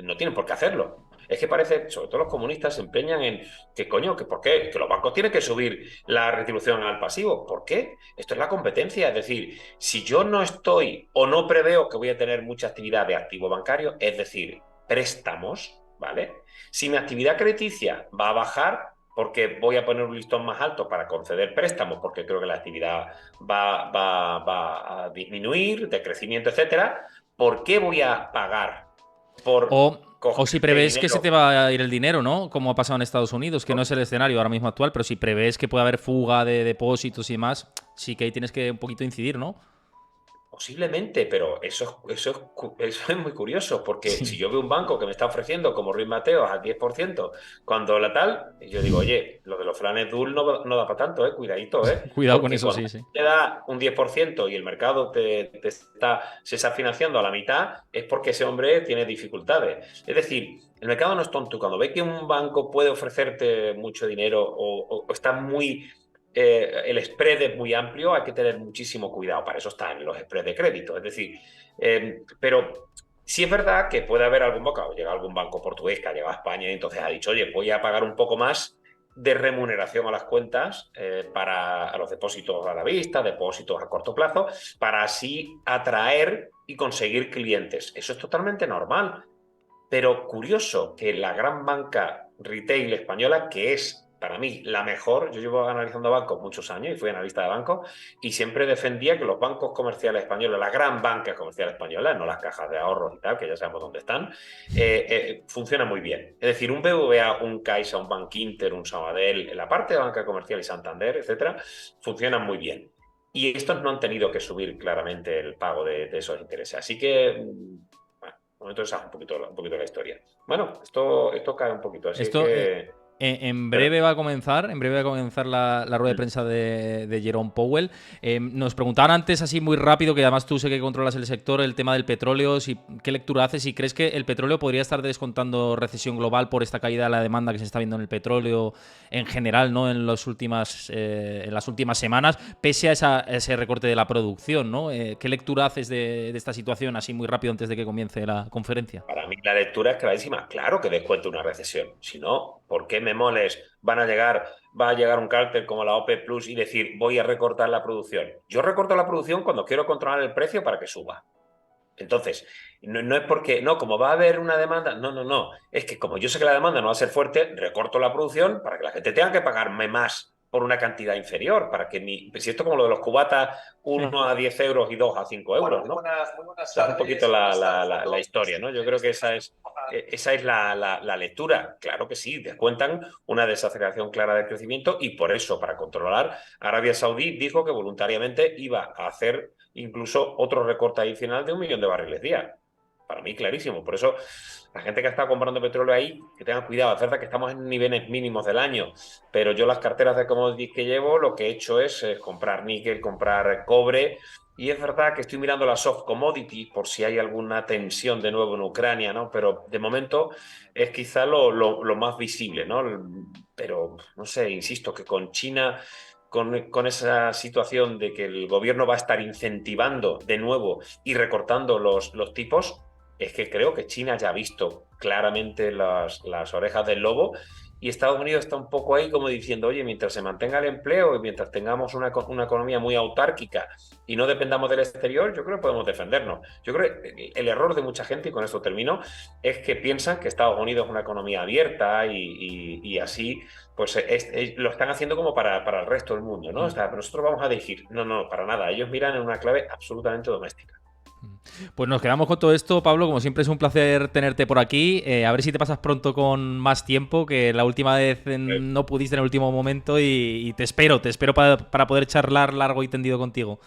no tienen por qué hacerlo. Es que parece, sobre todo los comunistas, se empeñan en que coño, que por qué, que los bancos tienen que subir la retribución al pasivo. ¿Por qué? Esto es la competencia, es decir, si yo no estoy o no preveo que voy a tener mucha actividad de activo bancario, es decir, préstamos, ¿vale? Si mi actividad crediticia va a bajar, porque voy a poner un listón más alto para conceder préstamos, porque creo que la actividad va a disminuir, de crecimiento, etcétera, ¿por qué voy a pagar por o si prevés que se te va a ir el dinero, ¿no? Como ha pasado en Estados Unidos, que no es el escenario ahora mismo actual, pero si prevés que puede haber fuga de depósitos y demás, sí que ahí tienes que un poquito incidir, ¿no? Posiblemente, pero eso es muy curioso, porque si yo veo un banco que me está ofreciendo como Ruiz Mateos al 10%, cuando la tal, yo digo, oye, lo de los flanes Dul no da para tanto, cuidadito, Cuidado porque con eso, sí. te da un 10% y el mercado se está financiando a la mitad, es porque ese hombre tiene dificultades. Es decir, el mercado no es tonto. Cuando ve que un banco puede ofrecerte mucho dinero o está muy... el spread es muy amplio, hay que tener muchísimo cuidado. Para eso están los spreads de crédito. Es decir, pero sí es verdad que puede haber algún banco, llega algún banco portugués que ha llegado a España y entonces ha dicho, oye, voy a pagar un poco más de remuneración a las cuentas para los depósitos a la vista, depósitos a corto plazo, para así atraer y conseguir clientes. Eso es totalmente normal. Pero curioso que la gran banca retail española, que es para mí la mejor, yo llevo analizando bancos muchos años y fui analista de bancos, y siempre defendía que los bancos comerciales españoles, la gran banca comercial española, no las cajas de ahorros y tal, que ya sabemos dónde están, funcionan muy bien. Es decir, un BBVA, un Caixa, un Bankinter, un Sabadell, en la parte de banca comercial y Santander, etcétera, funcionan muy bien. Y estos no han tenido que subir claramente el pago de esos intereses. Así que... entonces un poquito la historia. Bueno, esto cae un poquito, así que... En breve va a comenzar la rueda de prensa de Jerome Powell. Nos preguntaban antes, así muy rápido, que además tú sé que controlas el sector, el tema del petróleo. ¿Qué lectura haces? ¿Y crees que el petróleo podría estar descontando recesión global por esta caída de la demanda que se está viendo en el petróleo en general, ¿no? en las últimas semanas, pese a ese recorte de la producción, ¿no? ¿Qué lectura haces de esta situación, así muy rápido antes de que comience la conferencia? Para mí la lectura es clarísima. Claro que descuenta una recesión. Si no, ¿por qué memoles va a llegar un cártel como la OPEP Plus y decir voy a recortar la producción? Yo recorto la producción cuando quiero controlar el precio para que suba. Entonces, no es porque, no, como va a haber una demanda, no. Es que como yo sé que la demanda no va a ser fuerte, recorto la producción para que la gente tenga que pagarme más por una cantidad inferior, para que si esto como lo de los cubatas, 1 a 10 euros y 2 a 5 euros, ¿no? Muy buenas tardes, es un poquito la historia, ¿no? Yo creo que esa es la lectura. Claro que sí, descuentan una desaceleración clara del crecimiento y por eso, para controlar, Arabia Saudí dijo que voluntariamente iba a hacer incluso otro recorte adicional de 1 millón de barriles día. Para mí, clarísimo. Por eso, la gente que está comprando petróleo ahí, que tenga cuidado. Es verdad que estamos en niveles mínimos del año, pero yo las carteras de commodities que llevo, lo que he hecho es comprar níquel, comprar cobre. Y es verdad que estoy mirando las soft commodities por si hay alguna tensión de nuevo en Ucrania, ¿no? Pero de momento es quizá lo más visible, ¿no? Pero, no sé, insisto, que con China... Con esa situación de que el gobierno va a estar incentivando de nuevo y recortando los tipos, es que creo que China ya ha visto claramente las orejas del lobo y Estados Unidos está un poco ahí como diciendo, oye, mientras se mantenga el empleo y mientras tengamos una economía muy autárquica y no dependamos del exterior, yo creo que podemos defendernos. Yo creo que el error de mucha gente, y con esto termino, es que piensan que Estados Unidos es una economía abierta y así pues lo están haciendo como para el resto del mundo, ¿no? O sea, nosotros vamos a decir, no, para nada. Ellos miran en una clave absolutamente doméstica. Pues nos quedamos con todo esto, Pablo. Como siempre es un placer tenerte por aquí. A ver si te pasas pronto con más tiempo, que la última vez no pudiste en el último momento y te espero para poder charlar largo y tendido contigo.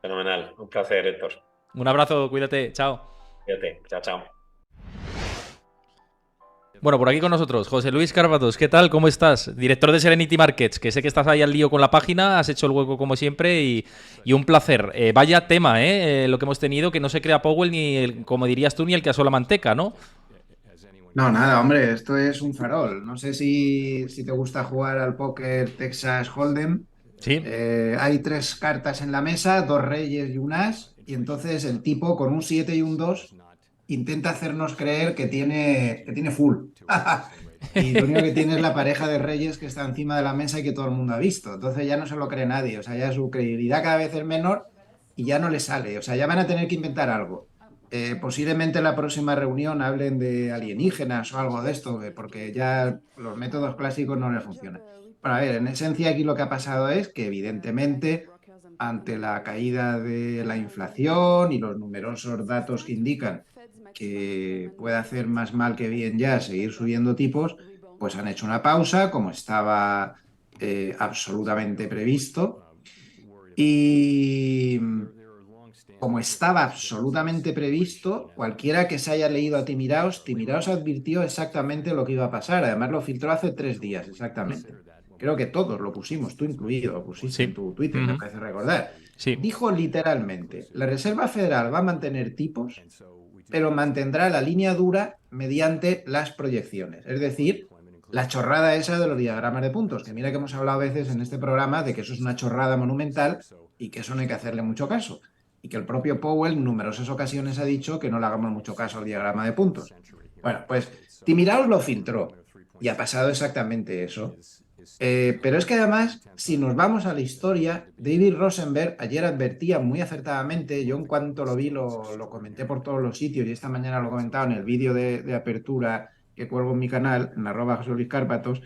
Fenomenal, un placer, Héctor. Un abrazo, cuídate, chao. Cuídate, chao. Bueno, por aquí con nosotros, José Luis Cárpatos, ¿qué tal? ¿Cómo estás? Director de Serenity Markets, que sé que estás ahí al lío con la página, has hecho el hueco como siempre y un placer. Vaya tema, lo que hemos tenido, que no se crea Powell ni, como dirías tú, ni el que asó la manteca, ¿no? No, nada, hombre, esto es un farol. No sé si te gusta jugar al póker Texas Hold'em. Sí. Hay 3 cartas en la mesa, 2 reyes y un as, y entonces el tipo con un 7 y un 2 intenta hacernos creer que tiene full. Y lo único que tiene es la pareja de reyes que está encima de la mesa y que todo el mundo ha visto. Entonces ya no se lo cree nadie. O sea, ya su credibilidad cada vez es menor y ya no le sale. O sea, ya van a tener que inventar algo. Posiblemente en la próxima reunión hablen de alienígenas o algo de esto, porque ya los métodos clásicos no les funcionan. Bueno, a ver, en esencia aquí lo que ha pasado es que evidentemente ante la caída de la inflación y los numerosos datos que indican que puede hacer más mal que bien ya seguir subiendo tipos, pues han hecho una pausa como estaba absolutamente previsto. Y como estaba absolutamente previsto, cualquiera que se haya leído a Timiraos advirtió exactamente lo que iba a pasar. Además lo filtró hace 3 días, exactamente. Creo que todos lo pusimos, tú incluido, lo pusiste en tu Twitter, me parece recordar. Sí. Dijo literalmente, la Reserva Federal va a mantener tipos, pero mantendrá la línea dura mediante las proyecciones. Es decir, la chorrada esa de los diagramas de puntos, que mira que hemos hablado a veces en este programa de que eso es una chorrada monumental y que eso no hay que hacerle mucho caso. Y que el propio Powell en numerosas ocasiones ha dicho que no le hagamos mucho caso al diagrama de puntos. Bueno, pues Timiraos lo filtró y ha pasado exactamente eso. Pero es que además, si nos vamos a la historia, David Rosenberg ayer advertía muy acertadamente, yo en cuanto lo vi lo comenté por todos los sitios y esta mañana lo he comentado en el vídeo de apertura que cuelgo en mi canal, en @JoseLuisCárpatos,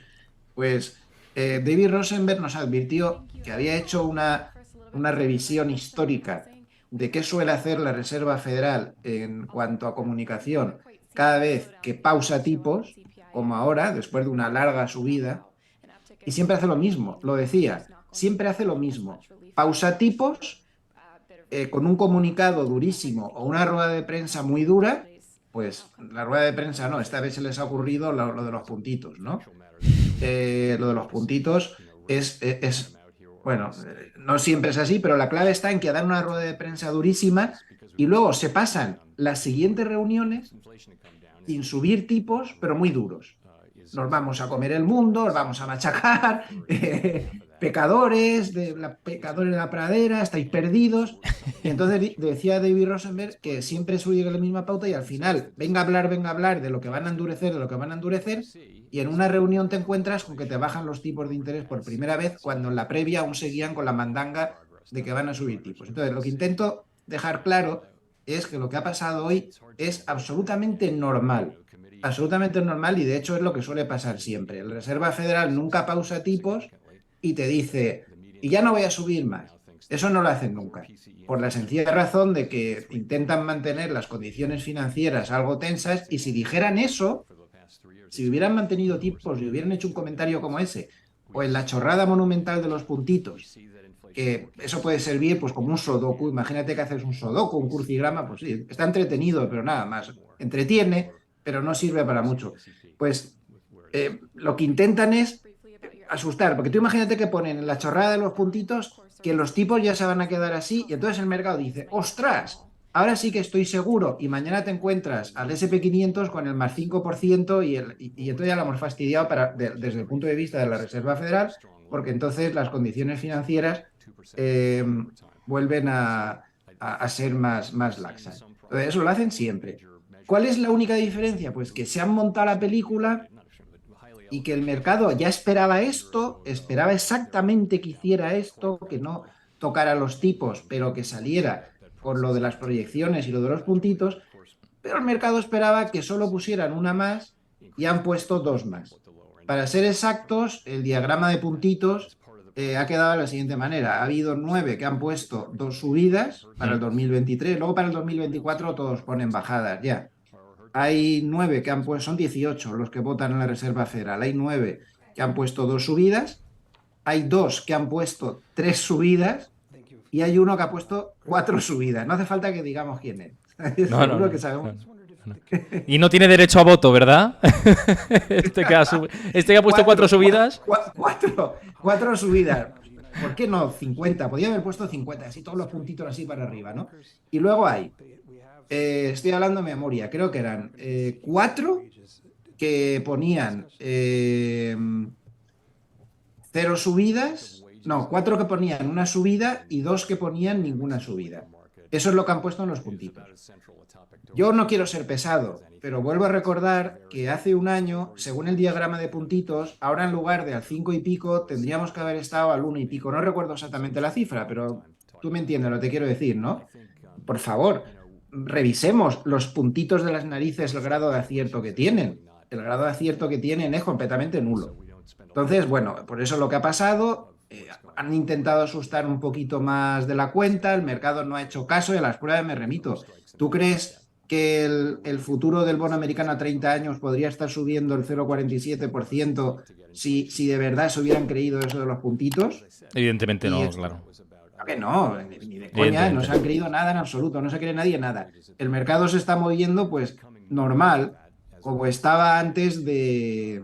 pues David Rosenberg nos advirtió que había hecho una revisión histórica de qué suele hacer la Reserva Federal en cuanto a comunicación cada vez que pausa tipos, como ahora, después de una larga subida, y siempre hace lo mismo, lo decía, siempre hace lo mismo. Pausa tipos con un comunicado durísimo o una rueda de prensa muy dura, pues la rueda de prensa no, esta vez se les ha ocurrido lo de los puntitos, ¿no? Lo de los puntitos bueno, no siempre es así, pero la clave está en que dan una rueda de prensa durísima y luego se pasan las siguientes reuniones sin subir tipos, pero muy duros. Nos vamos a comer el mundo, nos vamos a machacar, pecadores de la pradera, estáis perdidos. Y entonces decía David Rosenberg que siempre sigue la misma pauta y al final venga a hablar de lo que van a endurecer, y en una reunión te encuentras con que te bajan los tipos de interés por primera vez cuando en la previa aún seguían con la mandanga de que van a subir tipos. Entonces lo que intento dejar claro es que lo que ha pasado hoy es absolutamente normal y de hecho es lo que suele pasar siempre. La Reserva Federal nunca pausa tipos y te dice, y ya no voy a subir más. Eso no lo hacen nunca, por la sencilla razón de que intentan mantener las condiciones financieras algo tensas y si dijeran eso, si hubieran mantenido tipos y hubieran hecho un comentario como ese, o en la chorrada monumental de los puntitos, que eso puede servir pues como un sudoku, imagínate que haces un sudoku, un crucigrama, pues sí, está entretenido, pero nada más, entretiene, pero no sirve para mucho. Pues lo que intentan es asustar, porque tú imagínate que ponen en la chorrada de los puntitos que los tipos ya se van a quedar así y entonces el mercado dice, ¡ostras! Ahora sí que estoy seguro y mañana te encuentras al SP500 con el más 5% y entonces ya lo hemos fastidiado desde el punto de vista de la Reserva Federal, porque entonces las condiciones financieras vuelven a ser más laxas. Entonces eso lo hacen siempre. ¿Cuál es la única diferencia? Pues que se han montado la película y que el mercado ya esperaba esto, esperaba exactamente que hiciera esto, que no tocara los tipos, pero que saliera con lo de las proyecciones y lo de los puntitos, pero el mercado esperaba que solo pusieran una más y han puesto dos más. Para ser exactos, el diagrama de puntitos ha quedado de la siguiente manera. Ha habido 9 que han puesto 2 subidas para el 2023, luego para el 2024 todos ponen bajadas ya. Hay 9 que han puesto, son 18 los que votan en la Reserva Federal, hay 9 que han puesto 2 subidas, hay 2 que han puesto 3 subidas y hay uno que ha puesto 4 subidas. No hace falta que digamos quién es. Seguro que sabemos. Y no tiene derecho a voto, ¿verdad? Este que ha puesto 4 subidas. 4 subidas. ¿Por qué no 50? Podría haber puesto 50, así todos los puntitos así para arriba, ¿no? Y luego hay, estoy hablando de memoria, creo que eran 4 que ponían 0 subidas, no, 4 que ponían una subida y 2 que ponían ninguna subida. Eso es lo que han puesto en los puntitos. Yo no quiero ser pesado, pero vuelvo a recordar que hace un año, según el diagrama de puntitos, ahora en lugar de al 5 y pico, tendríamos que haber estado al 1 y pico. No recuerdo exactamente la cifra, pero tú me entiendes lo que te quiero decir, ¿no? Por favor, revisemos los puntitos de las narices, el grado de acierto que tienen. El grado de acierto que tienen es completamente nulo. Entonces, bueno, por eso lo que ha pasado, han intentado asustar un poquito más de la cuenta, el mercado no ha hecho caso y a las pruebas me remito. ¿Tú crees que el futuro del bono americano a 30 años podría estar subiendo el 0,47% si de verdad se hubieran creído eso de los puntitos? Evidentemente no, claro. Que no, ni de coña, no se han creído nada en absoluto, no se cree nadie nada. El mercado se está moviendo pues normal, como estaba antes de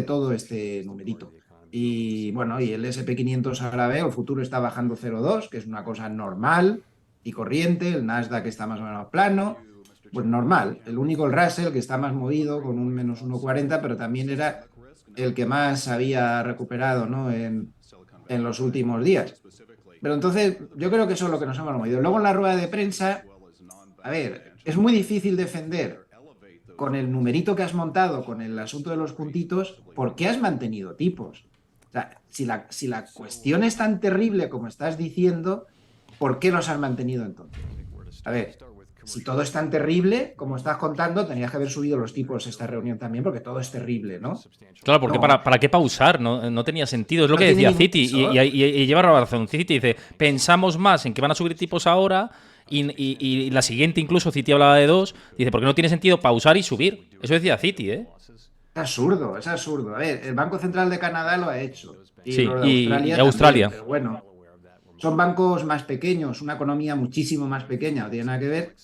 todo este numerito. Y bueno, y el SP500 ahora veo, el futuro está bajando 0,2, que es una cosa normal y corriente, el Nasdaq está más o menos plano, pues normal. El único, el Russell, que está más movido con un menos 1,40, pero también era el que más había recuperado, ¿no? en los últimos días. Pero entonces yo creo que eso es lo que nos hemos movido. Luego en la rueda de prensa, a ver, es muy difícil defender con el numerito que has montado, con el asunto de los puntitos, ¿por qué has mantenido tipos? O sea, si la cuestión es tan terrible como estás diciendo, ¿por qué los has mantenido entonces? A ver, si todo es tan terrible como estás contando, tenías que haber subido los tipos esta reunión también, porque todo es terrible, ¿no? Claro, porque no. ¿Para qué pausar? No tenía sentido. Es lo que decía Citi, y lleva razón. Citi dice, pensamos más en que van a subir tipos ahora, y la siguiente incluso, Citi hablaba de 2, dice, porque no tiene sentido pausar y subir. Eso decía Citi, ¿eh? Es absurdo, es absurdo. A ver, el Banco Central de Canadá lo ha hecho. Y sí, y Australia. También, pero bueno, son bancos más pequeños, una economía muchísimo más pequeña, no tiene nada que ver.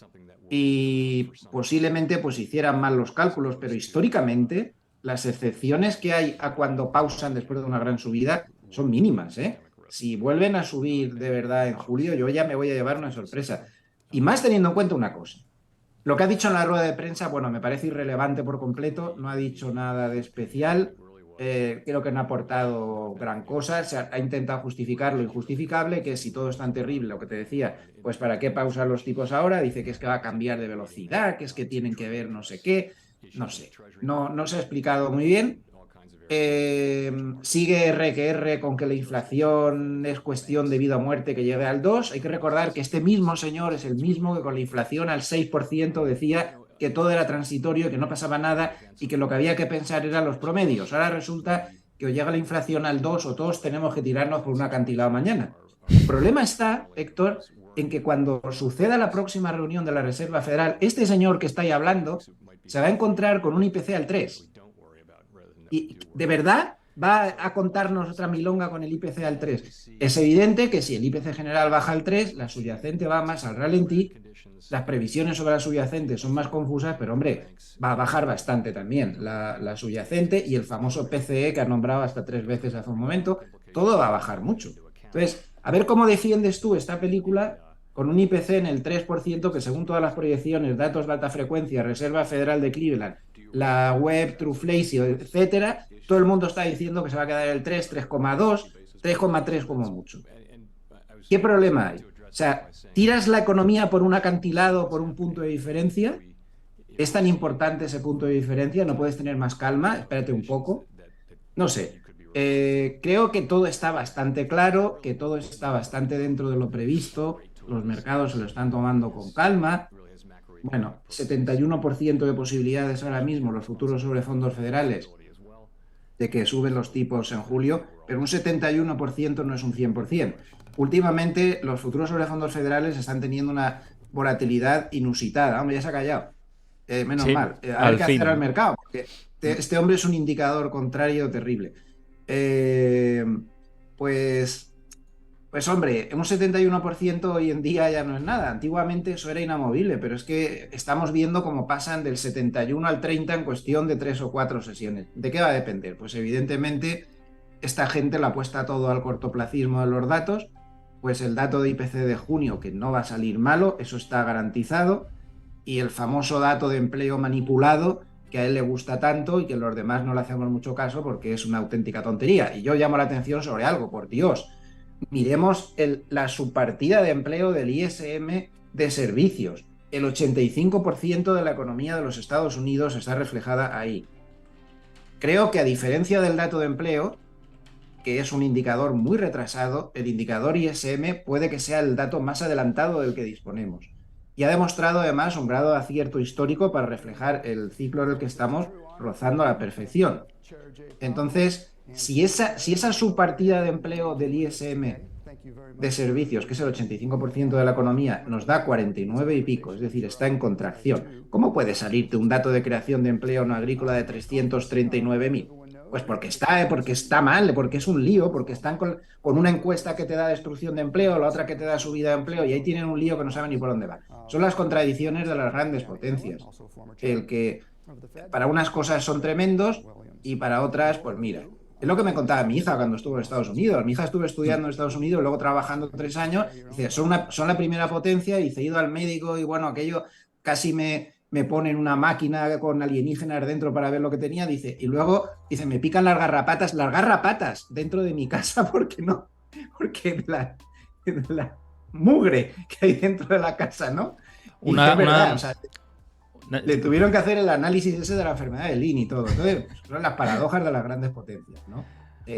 Y posiblemente pues hicieran mal los cálculos, pero históricamente las excepciones que hay a cuando pausan después de una gran subida son mínimas, ¿eh? Si vuelven a subir de verdad en julio, yo ya me voy a llevar una sorpresa. Y más teniendo en cuenta una cosa. Lo que ha dicho en la rueda de prensa, bueno, me parece irrelevante por completo, no ha dicho nada de especial, creo que no ha aportado gran cosa, ha intentado justificar lo injustificable, que si todo es tan terrible, lo que te decía, pues ¿para qué pausar los tipos ahora? Dice que es que va a cambiar de velocidad, que es que tienen que ver no sé qué, no sé, no se ha explicado muy bien. Sigue R con que la inflación es cuestión de vida o muerte que llegue al 2. Hay que recordar que este mismo señor es el mismo que con la inflación al 6% decía que todo era transitorio, que no pasaba nada y que lo que había que pensar eran los promedios. Ahora resulta que o llega la inflación al 2 o todos tenemos que tirarnos por un acantilado mañana. El problema está, Héctor, en que cuando suceda la próxima reunión de la Reserva Federal, este señor que está ahí hablando se va a encontrar con un IPC al 3. ¿Y de verdad va a contarnos otra milonga con el IPC al 3? Es evidente que si el IPC general baja al 3, la subyacente va más al ralentí, las previsiones sobre la subyacente son más confusas, pero hombre, va a bajar bastante también la subyacente y el famoso PCE que has nombrado hasta 3 veces hace un momento, todo va a bajar mucho. Entonces, a ver cómo defiendes tú esta película con un IPC en el 3%, que según todas las proyecciones, datos de alta frecuencia, Reserva Federal de Cleveland, la web, Truflation, etcétera, todo el mundo está diciendo que se va a quedar el 3, 3,2, 3,3 como mucho. ¿Qué problema hay? O sea, ¿tiras la economía por un acantilado, por un punto de diferencia? ¿Es tan importante ese punto de diferencia? ¿No puedes tener más calma? Espérate un poco. No sé. Creo que todo está bastante claro, que todo está bastante dentro de lo previsto. Los mercados se lo están tomando con calma. Bueno, 71% de posibilidades ahora mismo los futuros sobre fondos federales de que suben los tipos en julio, pero un 71% no es un 100%. Últimamente los futuros sobre fondos federales están teniendo una volatilidad inusitada. Hombre, ya se ha callado. Menos Sí, mal. A ver al qué fin, hacer al ¿no? mercado, porque este hombre es un indicador contrario terrible. Eh, pues, pues hombre, un 71% hoy en día ya no es nada. Antiguamente eso era inamovible, pero es que estamos viendo cómo pasan del 71 al 30 en cuestión de 3 o 4 sesiones. ¿De qué va a depender? Pues evidentemente esta gente le apuesta todo al cortoplacismo de los datos, pues el dato de IPC de junio, que no va a salir malo, eso está garantizado, y el famoso dato de empleo manipulado, que a él le gusta tanto y que los demás no le hacemos mucho caso porque es una auténtica tontería. Y yo llamo la atención sobre algo, por Dios. Miremos la subpartida de empleo del ISM de servicios. El 85% de la economía de los Estados Unidos está reflejada ahí. Creo que a diferencia del dato de empleo, que es un indicador muy retrasado, el indicador ISM puede que sea el dato más adelantado del que disponemos. Y ha demostrado además un grado de acierto histórico para reflejar el ciclo en el que estamos rozando a la perfección. Entonces, si esa subpartida de empleo del ISM de servicios, que es el 85% de la economía, nos da 49 y pico, es decir, está en contracción, ¿cómo puede salirte un dato de creación de empleo no agrícola de 339.000? Pues porque está mal, porque es un lío, porque están con una encuesta que te da destrucción de empleo, la otra que te da subida de empleo, y ahí tienen un lío que no saben ni por dónde va. Son las contradicciones de las grandes potencias. El que para unas cosas son tremendos y para otras, pues mira. Es lo que me contaba mi hija cuando estuvo en Estados Unidos. Mi hija estuvo estudiando en Estados Unidos, luego trabajando 3 años. Dice, son la primera potencia. Y dice, he ido al médico y bueno, aquello casi me ponen una máquina con alienígenas dentro para ver lo que tenía. Dice, y luego dice, me pican las garrapatas dentro de mi casa porque no, porque la mugre que hay dentro de la casa, ¿no? Y dice, Una, es verdad, o una, sea, le tuvieron que hacer el análisis ese de la enfermedad de Lynn y todo. Entonces, son las paradojas de las grandes potencias, ¿no?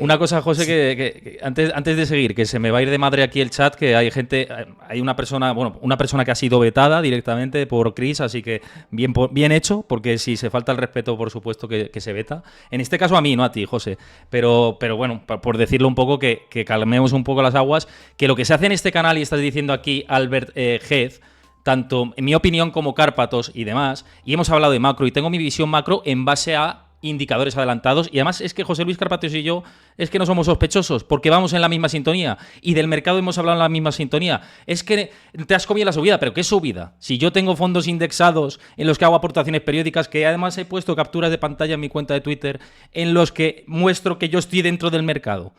Una cosa, José, Sí. que antes de seguir, que se me va a ir de madre aquí el chat, que hay gente, hay una persona, bueno, una persona que ha sido vetada directamente por Chris, así que bien hecho, porque si se falta el respeto, por supuesto que se veta. En este caso a mí, no a ti, José. Pero bueno, por decirlo un poco, que calmemos un poco las aguas, que lo que se hace en este canal, y estás diciendo aquí Albert Hez, tanto en mi opinión como Cárpatos y demás, y hemos hablado de macro, y tengo mi visión macro en base a indicadores adelantados, y además es que José Luis Cárpatos y yo es que no somos sospechosos porque vamos en la misma sintonía y del mercado hemos hablado en la misma sintonía. Es que te has comido la subida, pero ¿qué subida? Si yo tengo fondos indexados en los que hago aportaciones periódicas, que además he puesto capturas de pantalla en mi cuenta de Twitter en los que muestro que yo estoy dentro del mercado.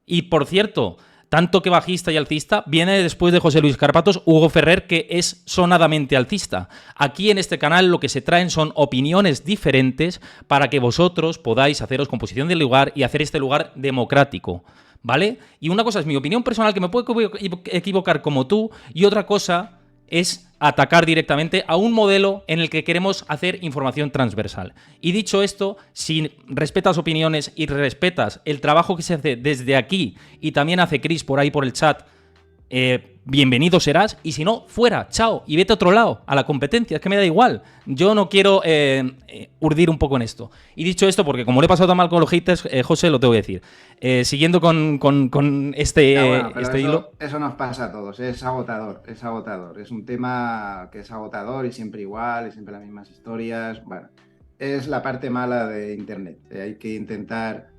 Y por cierto, tanto que bajista y alcista, viene después de José Luis Cárpatos, Hugo Ferrer, que es sonadamente alcista. Aquí en este canal lo que se traen son opiniones diferentes para que vosotros podáis haceros composición del lugar y hacer este lugar democrático, ¿vale? Y una cosa es mi opinión personal, que me puedo equivocar como tú, y otra cosa es atacar directamente a un modelo en el que queremos hacer información transversal. Y dicho esto, si respetas opiniones y respetas el trabajo que se hace desde aquí, y también hace Chris por ahí por el chat, bienvenido serás, y si no, fuera, chao, y vete a otro lado, a la competencia, es que me da igual. Yo no quiero urdir un poco en esto. Y dicho esto, porque como le he pasado tan mal con los haters, José, lo tengo que decir. Siguiendo con este, Ya, bueno, pero este hilo. eso nos pasa a todos, es agotador, es agotador. Es un tema que es agotador y siempre igual, y siempre las mismas historias. Bueno, es la parte mala de Internet. Hay que intentar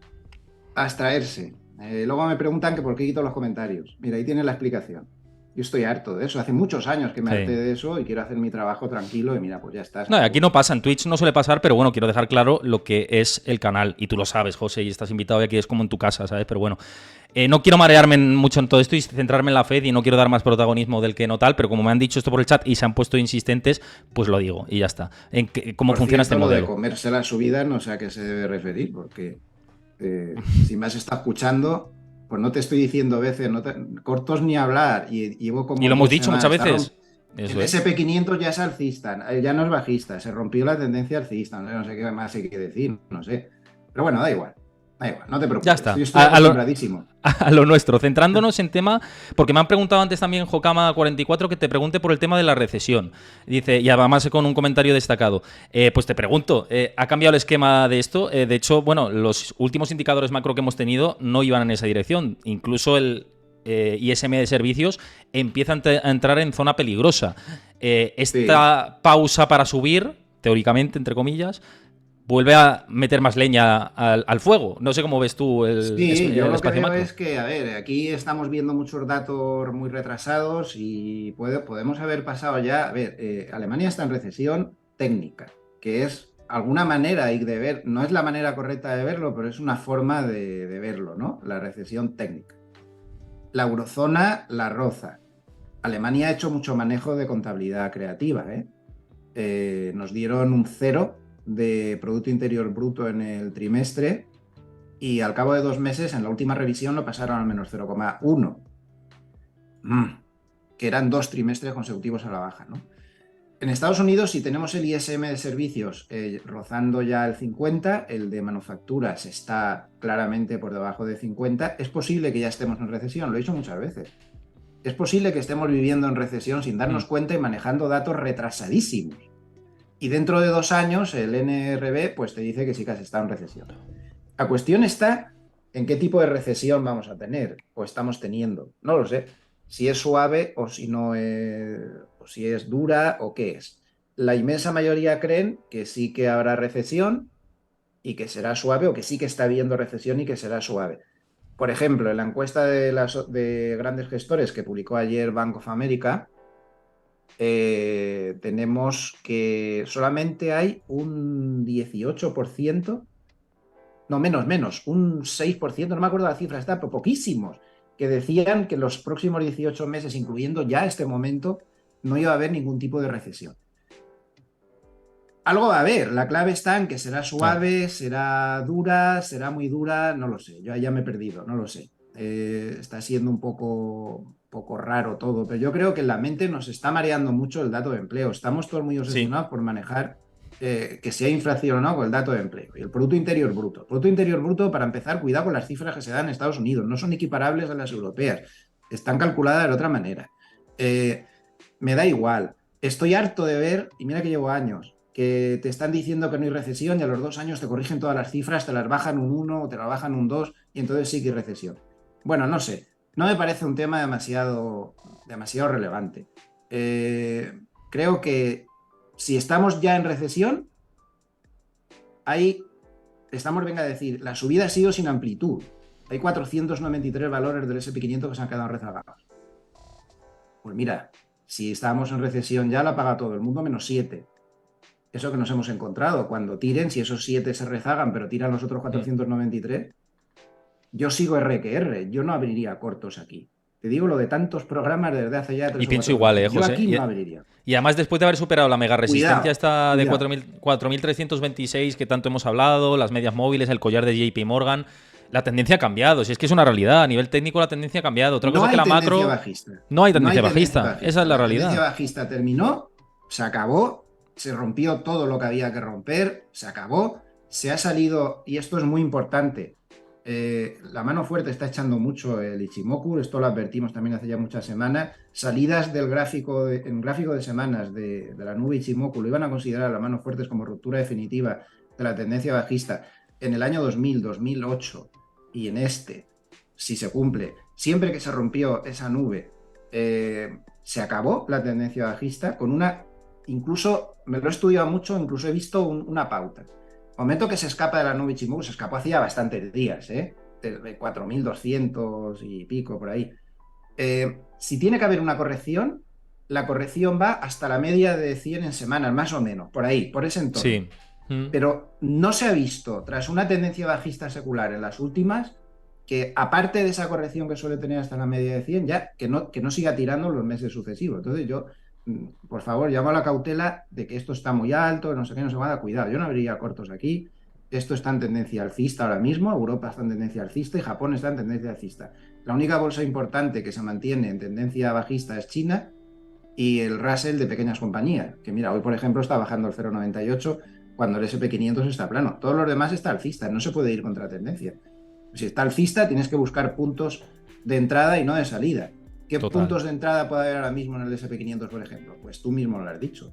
abstraerse. Luego me preguntan que por qué quito los comentarios. Mira, ahí tienes la explicación. Yo estoy harto de eso. Hace muchos años que me harté de eso y quiero hacer mi trabajo tranquilo y mira, pues ya está. No, aquí no pasa, en Twitch no suele pasar, pero bueno, quiero dejar claro lo que es el canal. Y tú lo sabes, José, y estás invitado y aquí es como en tu casa, ¿sabes? Pero bueno, no quiero marearme mucho en todo esto y centrarme en la Fed y no quiero dar más protagonismo del que no tal, pero como me han dicho esto por el chat y se han puesto insistentes, pues lo digo y ya está. ¿Cómo funciona este modelo? Lo de comerse la subida no sé a qué se debe referir, porque si me has estado escuchando, pues no te estoy diciendo a veces, cortos ni hablar, y llevo como... Y lo hemos dicho muchas veces. El SP500 ya es alcista, ya no es bajista, se rompió la tendencia alcista, no sé qué más hay que decir, no sé. Pero bueno, da igual. Da igual, no te preocupes. Ya está. Yo estoy acostumbradísimo. A lo nuestro, centrándonos en tema, porque me han preguntado antes también Jokama44 que te pregunte por el tema de la recesión. Dice, y además con un comentario destacado. Pues te pregunto, ¿ha cambiado el esquema de esto? De hecho, bueno, los últimos indicadores macro que hemos tenido no iban en esa dirección. Incluso el ISM de servicios empieza a entrar en zona peligrosa. Esta pausa para subir, teóricamente, entre comillas, vuelve a meter más leña al fuego. No sé cómo ves tú yo lo que espacio veo macro. es que, a ver, aquí estamos viendo muchos datos muy retrasados y podemos haber pasado ya... A ver, Alemania está en recesión técnica, que es alguna manera de ver, no es la manera correcta de verlo, pero es una forma de verlo, ¿no? La recesión técnica. La eurozona la roza. Alemania ha hecho mucho manejo de contabilidad creativa, nos dieron un 0 de Producto Interior Bruto en el trimestre y al cabo de 2 meses, en la última revisión, lo pasaron al menos 0,1, que eran 2 trimestres consecutivos a la baja, ¿no? En Estados Unidos, si tenemos el ISM de servicios rozando ya el 50, el de manufacturas está claramente por debajo de 50, es posible que ya estemos en recesión, lo he dicho muchas veces. Es posible que estemos viviendo en recesión sin darnos cuenta y manejando datos retrasadísimos. Y dentro de 2 años el NRB pues te dice que sí que has estado en recesión. La cuestión está en qué tipo de recesión vamos a tener o estamos teniendo. No lo sé. Si es suave o si no es, o si es dura o qué es. La inmensa mayoría creen que sí que habrá recesión y que será suave, o que sí que está habiendo recesión y que será suave. Por ejemplo, en la encuesta de grandes gestores que publicó ayer Bank of America, tenemos que solamente hay un 18%, no, menos, un 6%, no me acuerdo la cifra, está, pero poquísimos, que decían que los próximos 18 meses, incluyendo ya este momento, no iba a haber ningún tipo de recesión. Algo va a haber, la clave está en que será suave, será dura, será muy dura, no lo sé, yo ya me he perdido, no lo sé. Está siendo un poco raro todo, pero yo creo que en la mente nos está mareando mucho el dato de empleo. Estamos todos muy obsesionados por manejar que sea inflación o no con el dato de empleo. Y el Producto Interior Bruto. Producto Interior Bruto, para empezar, cuidado con las cifras que se dan en Estados Unidos. No son equiparables a las europeas. Están calculadas de otra manera. Me da igual. Estoy harto de ver, y mira que llevo años, que te están diciendo que no hay recesión y a los 2 años te corrigen todas las cifras, te las bajan un 1 o te las bajan un 2 y entonces sí que hay recesión. Bueno, no sé. No me parece un tema demasiado relevante. Creo que si estamos ya en recesión, ahí estamos, venga a decir, la subida ha sido sin amplitud. Hay 493 valores del S&P 500 que se han quedado rezagados. Pues mira, si estábamos en recesión ya la paga todo el mundo menos 7. Eso que nos hemos encontrado. Cuando tiren, si esos 7 se rezagan, pero tiran los otros 493, yo sigo R que R. Yo no abriría cortos aquí. Te digo lo de tantos programas desde hace ya 3 y pienso igual, José. Yo aquí no abriría. Y además, después de haber superado la mega resistencia esta de cuidado. 4.326 que tanto hemos hablado, las medias móviles, el collar de JP Morgan, la tendencia ha cambiado. Si es que es una realidad. A nivel técnico, la tendencia ha cambiado. Otra cosa que la macro. Bajista. No hay tendencia bajista. Esa es la realidad. La tendencia bajista terminó, se acabó, se rompió todo lo que había que romper, se acabó, se ha salido, y esto es muy importante. La mano fuerte está echando mucho el Ichimoku, esto lo advertimos también hace ya muchas semanas. Salidas del gráfico de semanas de la nube Ichimoku lo iban a considerar las manos fuertes como ruptura definitiva de la tendencia bajista en el año 2000, 2008 y en si se cumple, siempre que se rompió esa nube, se acabó la tendencia bajista con una, incluso me lo he estudiado mucho, incluso he visto una pauta. Momento que se escapa de la nube Ichimoku, se escapó hacía bastantes días, de 4.200 y pico por ahí. Si tiene que haber una corrección, la corrección va hasta la media de 100 en semanas, más o menos, por ahí, por ese entorno. Sí. Pero no se ha visto, tras una tendencia bajista secular en las últimas, que aparte de esa corrección que suele tener hasta la media de 100, ya que no siga tirando en los meses sucesivos. Entonces yo, por favor, llamo a la cautela de que esto está muy alto, no sé qué, no se va a dar cuidado. Yo no abriría cortos aquí. Esto está en tendencia alcista ahora mismo, Europa está en tendencia alcista y Japón está en tendencia alcista. La única bolsa importante que se mantiene en tendencia bajista es China y el Russell de pequeñas compañías, que mira, hoy por ejemplo está bajando el 0,98 cuando el S&P 500 está plano. Todos los demás está alcista, no se puede ir contra tendencia. Si está alcista, tienes que buscar puntos de entrada y no de salida. ¿Qué Total. puntos de entrada puede haber ahora mismo en el S&P 500, por ejemplo? Pues tú mismo lo has dicho.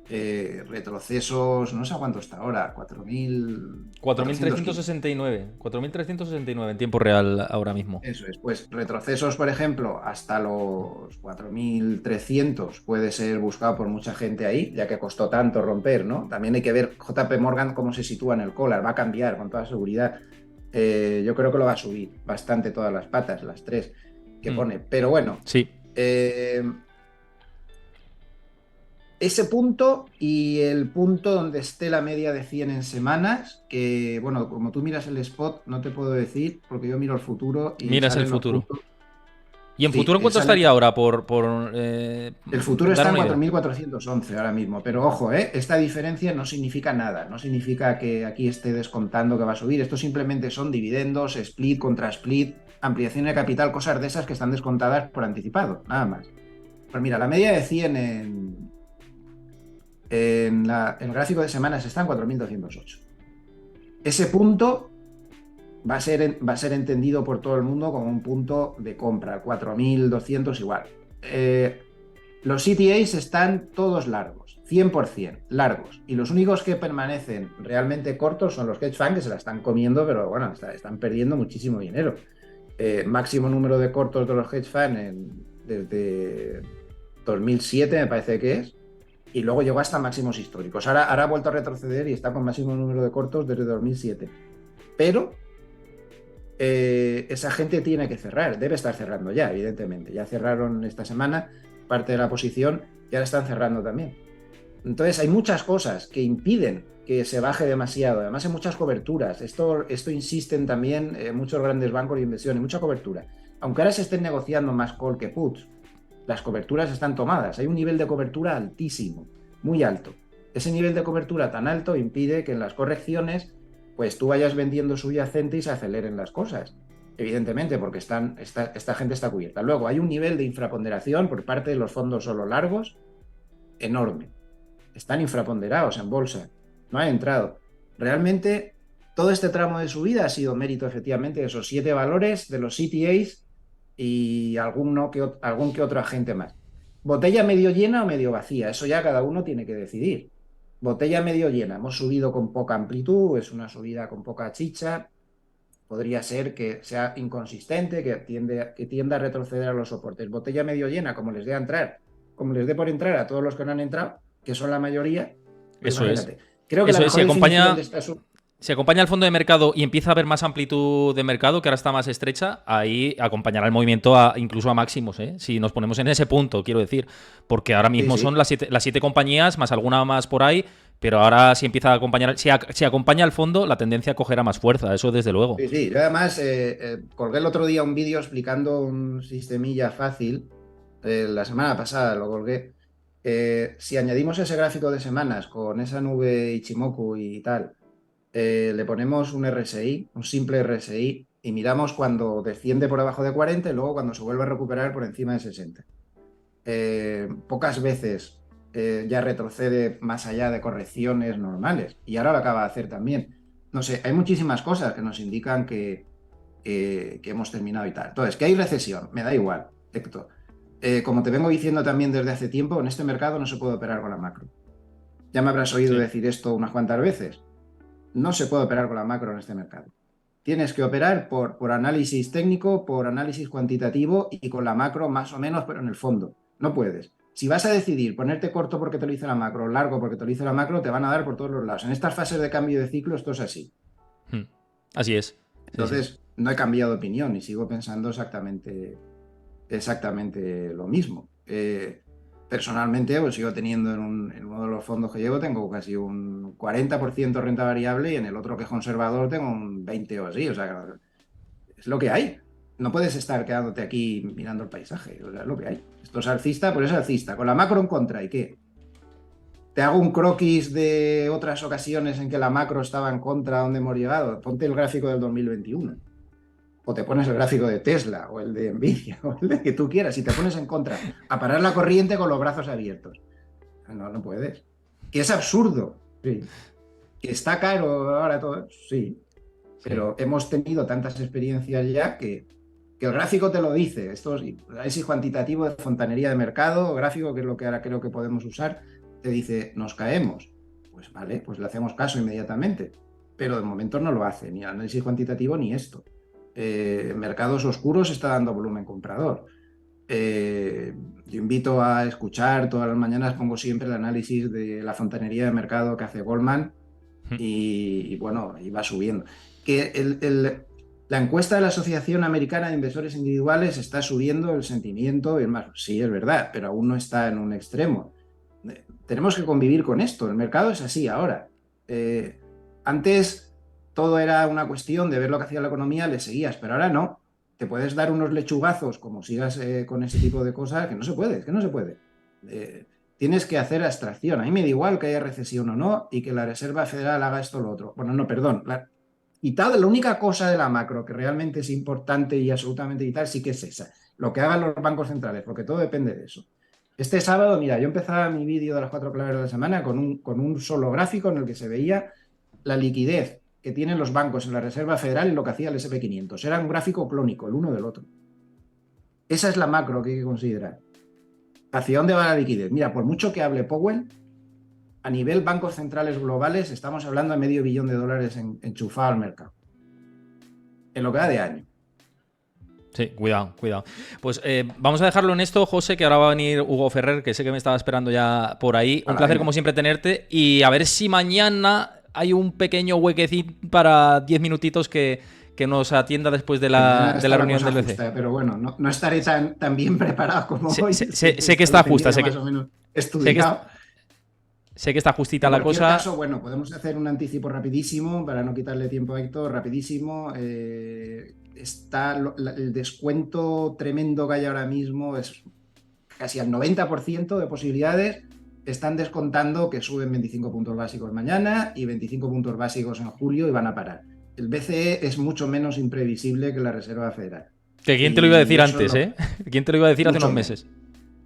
Retrocesos, no sé a cuánto está ahora, 4.369 en tiempo real ahora mismo. Eso es, pues retrocesos, por ejemplo, hasta los 4.300 puede ser buscado por mucha gente ahí, ya que costó tanto romper, ¿no? También hay que ver JP Morgan cómo se sitúa en el collar, va a cambiar con toda seguridad. Yo creo que lo va a subir bastante todas las patas, las tres que pone. Pero bueno, Sí. Ese punto y el punto donde esté la media de 100 en semanas, que bueno, como tú miras el spot, no te puedo decir, porque yo miro el futuro y Miras el salen los futuro. puntos. ¿Y en Sí, futuro en cuánto sale- estaría ahora por El futuro dar está en una idea? 4.411 ahora mismo, pero ojo, esta diferencia no significa nada, no significa que aquí esté descontando que va a subir, esto simplemente son dividendos, split contra split, ampliación de capital, cosas de esas que están descontadas por anticipado, nada más. Pues mira, la media de 100 en el gráfico de semanas está en 4.208. Ese punto va a ser entendido por todo el mundo como un punto de compra, 4.200 igual. Los CTAs están todos largos, 100% largos, y los únicos que permanecen realmente cortos son los hedge funds, que se la están comiendo, pero bueno, están perdiendo muchísimo dinero. Máximo número de cortos de los hedge funds desde 2007 me parece que es, y luego llegó hasta máximos históricos. Ahora ha vuelto a retroceder y está con máximo número de cortos desde 2007. Pero esa gente tiene que cerrar, debe estar cerrando ya, evidentemente. Ya cerraron esta semana parte de la posición y ahora están cerrando también. Entonces hay muchas cosas que impiden que se baje demasiado. Además hay muchas coberturas. Esto insisten también muchos grandes bancos de inversión, y mucha cobertura. Aunque ahora se estén negociando más call que puts, las coberturas están tomadas. Hay un nivel de cobertura altísimo, muy alto. Ese nivel de cobertura tan alto impide que en las correcciones pues tú vayas vendiendo subyacente y se aceleren las cosas. Evidentemente, porque esta gente está cubierta. Luego, hay un nivel de infraponderación por parte de los fondos solo largos enorme. Están infraponderados en bolsa. No han entrado. Realmente, todo este tramo de subida ha sido mérito, efectivamente, de esos 7 valores, de los CTAs y algún que otro agente más. ¿Botella medio llena o medio vacía? Eso ya cada uno tiene que decidir. Botella medio llena. Hemos subido con poca amplitud, es una subida con poca chicha. Podría ser que sea inconsistente, que tienda a retroceder a los soportes. Botella medio llena, como les dé por entrar a todos los que no han entrado, que son la mayoría. Pues Eso imagínate. es. Creo que Eso la es, mejor definición de esta si acompaña el fondo de mercado y empieza a haber más amplitud de mercado, que ahora está más estrecha, ahí acompañará el movimiento incluso a máximos, ¿eh? Si nos ponemos en ese punto, quiero decir. Porque ahora mismo Sí. son las siete compañías, más alguna más por ahí, pero ahora si empieza a acompañar, si acompaña al fondo, la tendencia cogerá más fuerza, eso desde luego. Sí. Yo además colgué el otro día un vídeo explicando un sistemilla fácil. La semana pasada lo colgué. Si añadimos ese gráfico de semanas con esa nube Ichimoku y tal, le ponemos un RSI, un simple RSI, y miramos cuando desciende por abajo de 40 y luego cuando se vuelve a recuperar por encima de 60. Pocas veces ya retrocede más allá de correcciones normales, y ahora lo acaba de hacer también. No sé, hay muchísimas cosas que nos indican que hemos terminado y tal. Entonces, que hay recesión, me da igual, Héctor. Como te vengo diciendo también desde hace tiempo, en este mercado no se puede operar con la macro. Ya me habrás oído decir esto unas cuantas veces. No se puede operar con la macro en este mercado. Tienes que operar por análisis técnico, por análisis cuantitativo y con la macro más o menos, pero en el fondo. No puedes. Si vas a decidir ponerte corto porque te lo dice la macro, largo porque te lo dice la macro, te van a dar por todos los lados. En estas fases de cambio de ciclo esto es así. Así es. Entonces, no he cambiado de opinión y sigo pensando exactamente lo mismo. Personalmente, pues sigo teniendo en uno de los fondos que llevo, tengo casi un 40% renta variable y en el otro que es conservador tengo un 20 o así. O sea, es lo que hay. No puedes estar quedándote aquí mirando el paisaje. O sea, es lo que hay. Esto es alcista, pues es alcista. Con la macro en contra, ¿y qué? Te hago un croquis de otras ocasiones en que la macro estaba en contra, donde hemos llegado. Ponte el gráfico del 2021. O te pones el gráfico de Tesla o el de Nvidia o el de que tú quieras y te pones en contra a parar la corriente con los brazos abiertos. No puedes. Que es absurdo. Sí. Que está caro ahora todo. Sí. Pero hemos tenido tantas experiencias ya que el gráfico te lo dice. Esto es análisis cuantitativo de fontanería de mercado, gráfico, que es lo que ahora creo que podemos usar, te dice, nos caemos. Pues vale, pues le hacemos caso inmediatamente. Pero de momento no lo hace, ni análisis cuantitativo ni esto. Mercados oscuros está dando volumen comprador. Yo invito a escuchar, todas las mañanas pongo siempre el análisis de la fontanería de mercado que hace Goldman y bueno, y va subiendo. Que la encuesta de la Asociación Americana de Inversores Individuales está subiendo el sentimiento, es más, sí, es verdad, pero aún no está en un extremo. Tenemos que convivir con esto, el mercado es así ahora. Antes todo era una cuestión de ver lo que hacía la economía, le seguías, pero ahora no. Te puedes dar unos lechugazos como sigas con ese tipo de cosas, que no se puede, es que no se puede. Tienes que hacer abstracción. A mí me da igual que haya recesión o no y que la Reserva Federal haga esto o lo otro. Bueno, no, perdón. Quitado, la única cosa de la macro que realmente es importante y absolutamente vital sí que es esa. Lo que hagan los bancos centrales, porque todo depende de eso. Este sábado, mira, yo empezaba mi vídeo de las 4 claves de la semana con un solo gráfico en el que se veía la liquidez que tienen los bancos en la Reserva Federal y lo que hacía el SP500. Era un gráfico clónico, el uno del otro. Esa es la macro que hay que considerar. ¿Hacia dónde va la liquidez? Mira, por mucho que hable Powell, a nivel bancos centrales globales estamos hablando de $500 millones enchufado al mercado. En lo que va de año. Sí, cuidado. Pues vamos a dejarlo en esto, José, que ahora va a venir Hugo Ferrer, que sé que me estaba esperando ya por ahí. Un placer, como siempre, tenerte. Y a ver si mañana hay un pequeño huequecín para 10 minutitos que nos atienda después de la reunión del BCE. Pero bueno, no estaré tan bien preparado como hoy. Sé que está justa, sé que más o menos estudiado. Sé que está justita la cosa. En cualquier caso, bueno, podemos hacer un anticipo rapidísimo para no quitarle tiempo a Héctor, rapidísimo. Está el descuento tremendo que hay ahora mismo, es casi al 90% de posibilidades. Están descontando que suben 25 puntos básicos mañana y 25 puntos básicos en julio y van a parar. El BCE es mucho menos imprevisible que la Reserva Federal. Que quién te lo iba a decir antes, ¿eh? ¿Quién te lo iba a decir hace unos meses?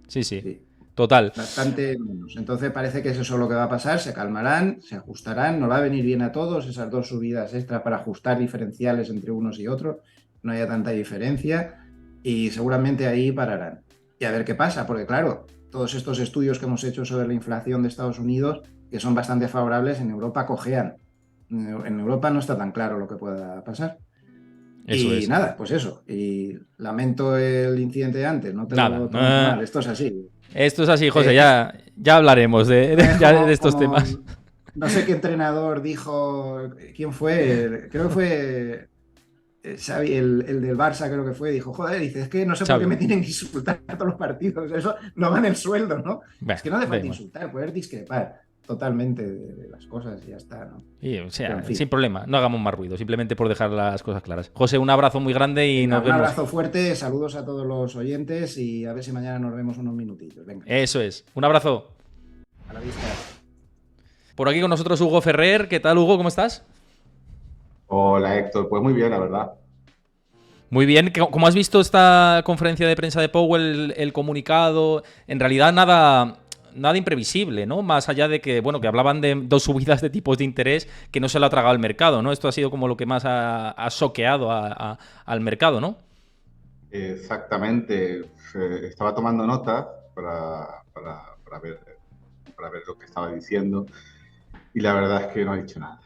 Sí. Total. Bastante menos. Entonces parece que es eso lo que va a pasar, se calmarán, se ajustarán, nos va a venir bien a todos esas 2 subidas extra para ajustar diferenciales entre unos y otros, no haya tanta diferencia y seguramente ahí pararán. Y a ver qué pasa, porque claro, todos estos estudios que hemos hecho sobre la inflación de Estados Unidos, que son bastante favorables, en Europa cojean. En Europa no está tan claro lo que pueda pasar. Nada, pues eso. Y lamento el incidente de antes, no te lo tomes mal, esto es así. Esto es así, José, ya hablaremos de estos temas. No sé qué entrenador dijo, ¿quién fue? Creo que fue Xavi, el del Barça, creo que fue, dijo, joder, dice, es que no sé por qué me tienen que insultar todos los partidos, eso no va en el sueldo, ¿no? Es que no hace falta insultar, poder discrepar totalmente de las cosas y ya está, ¿no? O sea, en fin, sin problema, no hagamos más ruido, simplemente por dejar las cosas claras. José, un abrazo muy grande y nos vemos. Un abrazo fuerte, saludos a todos los oyentes y a ver si mañana nos vemos unos minutitos. Venga. Eso es, un abrazo. A la vista. Por aquí con nosotros Hugo Ferrer. ¿Qué tal, Hugo? ¿Cómo estás? Hola, Héctor. Pues muy bien, la verdad. Muy bien. ¿Cómo has visto esta conferencia de prensa de Powell, el comunicado? En realidad nada imprevisible, ¿no? Más allá de que, bueno, que hablaban de 2 subidas de tipos de interés que no se lo ha tragado el mercado, ¿no? Esto ha sido como lo que más ha soqueado al mercado, ¿no? Exactamente. Estaba tomando notas para ver lo que estaba diciendo y la verdad es que no ha dicho nada.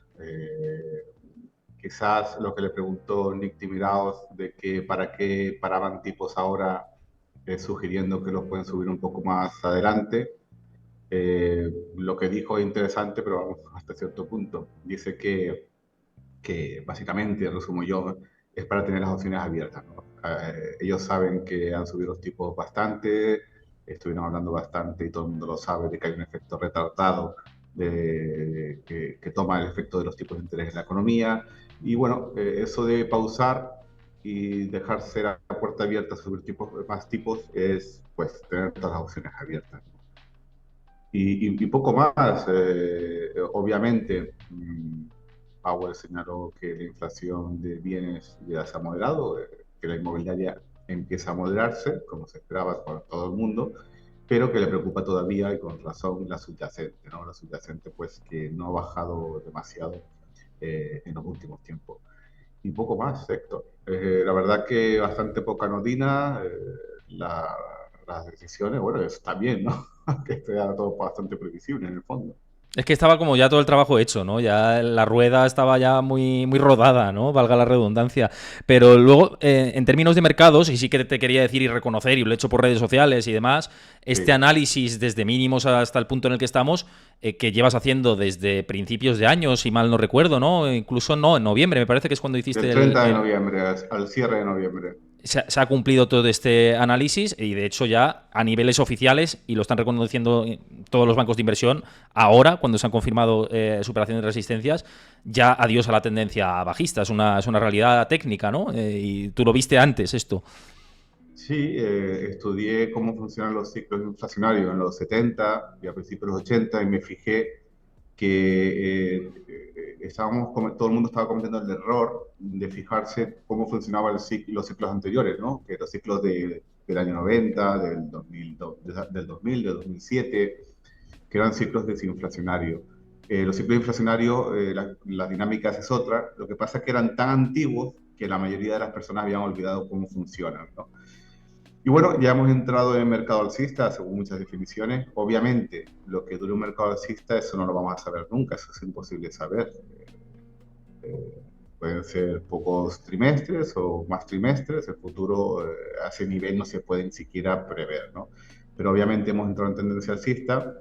Quizás lo que le preguntó Nick Timiraos de que para qué paraban tipos ahora, sugiriendo que los pueden subir un poco más adelante. Lo que dijo es interesante, pero vamos, hasta cierto punto. Dice que básicamente, resumo yo, es para tener las opciones abiertas, ¿no? Ellos saben que han subido los tipos bastante, estuvieron hablando bastante y todo el mundo lo sabe de que hay un efecto retardado que toma el efecto de los tipos de interés en la economía. Y bueno, eso de pausar y dejarse la puerta abierta a subir más tipos es pues tener todas las opciones abiertas. Y poco más, obviamente, Powell señaló que la inflación de bienes ya se ha moderado, que la inmobiliaria empieza a moderarse, como se esperaba para todo el mundo, pero que le preocupa todavía, y con razón, la subyacente, ¿no? La subyacente, pues, que no ha bajado demasiado en los últimos tiempos. y poco más, Héctor. La verdad que bastante poca notina, la- las decisiones, bueno, está bien, ¿no? Que esté todo bastante previsible en el fondo. Es que estaba como ya todo el trabajo hecho, ¿no? Ya la rueda estaba ya muy, muy rodada, ¿no? Valga la redundancia. Pero luego, en términos de mercados, y sí que te quería decir y reconocer, y lo he hecho por redes sociales y demás, este Sí. análisis desde mínimos hasta el punto en el que estamos, que llevas haciendo desde principios de año, si mal no recuerdo, ¿no? Incluso no, en noviembre, me parece que es cuando Del hiciste 30 de noviembre al cierre de noviembre. se ha cumplido todo este análisis y de hecho ya a niveles oficiales, y lo están reconociendo todos los bancos de inversión, ahora cuando se han confirmado superaciones de resistencias, ya adiós a la tendencia bajista. Es una realidad técnica, ¿no? Y tú lo viste antes esto. Sí, estudié cómo funcionan los ciclos inflacionarios en los 70 y a principios de los 80 y me fijé que todo el mundo estaba cometiendo el error de fijarse cómo funcionaban los ciclos anteriores, ¿no? Que los ciclos del año 90, del 2000, del 2007, que eran ciclos desinflacionarios. Los ciclos inflacionarios, la dinámica es otra. Lo que pasa es que eran tan antiguos que la mayoría de las personas habían olvidado cómo funcionan, ¿no? Y bueno, ya hemos entrado en el mercado alcista, según muchas definiciones. Obviamente, lo que dure un mercado alcista, eso no lo vamos a saber nunca, eso es imposible saber. Pueden ser pocos trimestres o más trimestres, el futuro a ese nivel no se puede ni siquiera prever, ¿no? Pero obviamente hemos entrado en tendencia alcista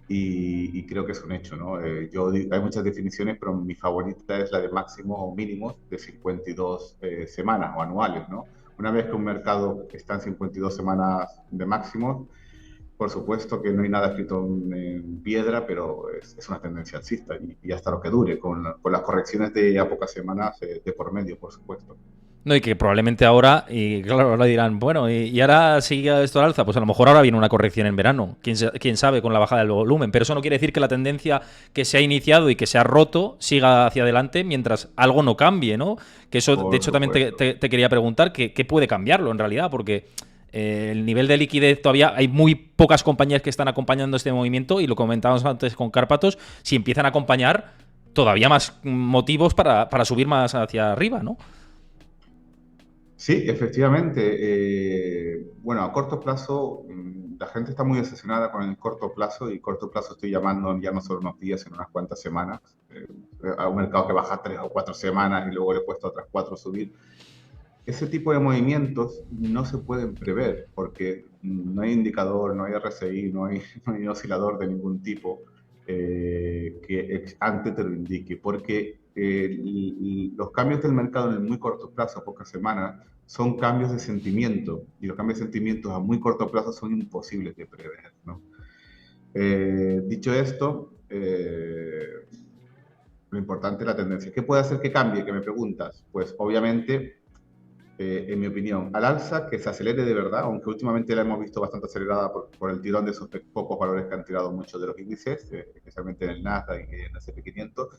y creo que es un hecho, ¿no? Hay muchas definiciones, pero mi favorita es la de máximos o mínimos de 52 semanas o anuales, ¿no? Una vez que un mercado está en 52 semanas de máximos, por supuesto que no hay nada escrito en piedra, pero es una tendencia alcista y hasta lo que dure, con las correcciones de a pocas semanas de por medio, por supuesto. No, y que probablemente ahora, y claro, ahora dirán, bueno, y ahora sigue esto al alza, pues a lo mejor ahora viene una corrección en verano, quién sabe con la bajada del volumen, pero eso no quiere decir que la tendencia que se ha iniciado y que se ha roto siga hacia adelante mientras algo no cambie, ¿no? Que eso, de Por hecho, también supuesto. te quería preguntar, ¿qué puede cambiarlo en realidad? Porque el nivel de liquidez todavía hay muy pocas compañías que están acompañando este movimiento y lo comentábamos antes con Cárpatos, si empiezan a acompañar, todavía más motivos para subir más hacia arriba, ¿no? Sí, efectivamente. Bueno, a corto plazo, la gente está muy obsesionada con el corto plazo y corto plazo estoy llamando ya no solo unos días, sino unas cuantas semanas. A un mercado que baja 3 o 4 semanas y luego le cuesta otras 4 subir. Ese tipo de movimientos no se pueden prever porque no hay indicador, no hay RSI, no hay oscilador de ningún tipo que antes te lo indique, porque los cambios del mercado en el muy corto plazo, pocas semanas, son cambios de sentimiento y los cambios de sentimientos a muy corto plazo son imposibles de prever, ¿no? Dicho esto, lo importante es la tendencia. ¿Qué puede hacer que cambie? Que me preguntas. Pues obviamente en mi opinión, al alza, que se acelere de verdad, aunque últimamente la hemos visto bastante acelerada por el tirón de esos pocos valores que han tirado muchos de los índices, especialmente en el Nasdaq y en el S&P 500.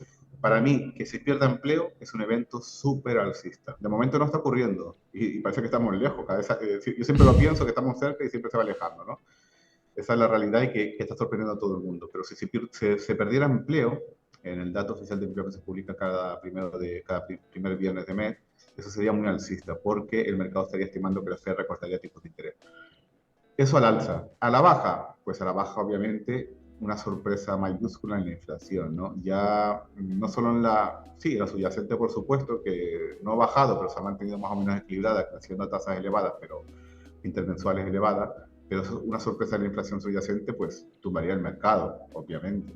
Para mí, que se pierda empleo es un evento súper alcista. De momento no está ocurriendo y parece que estamos lejos. Yo siempre lo pienso que estamos cerca y siempre se va alejando, ¿no? Esa es la realidad y que está sorprendiendo a todo el mundo. Pero si se perdiera empleo, en el dato oficial de empleo que se publica cada primer viernes de mes, eso sería muy alcista, porque el mercado estaría estimando que la Fed recortaría tipos de interés. Eso al alza. A la baja, pues a la baja obviamente una sorpresa mayúscula en la inflación, ¿no? Ya no solo sí, la subyacente por supuesto, que no ha bajado, pero se ha mantenido más o menos equilibrada, creciendo a tasas elevadas, pero intermensuales elevadas, pero una sorpresa en la inflación subyacente, pues tumbaría el mercado, obviamente.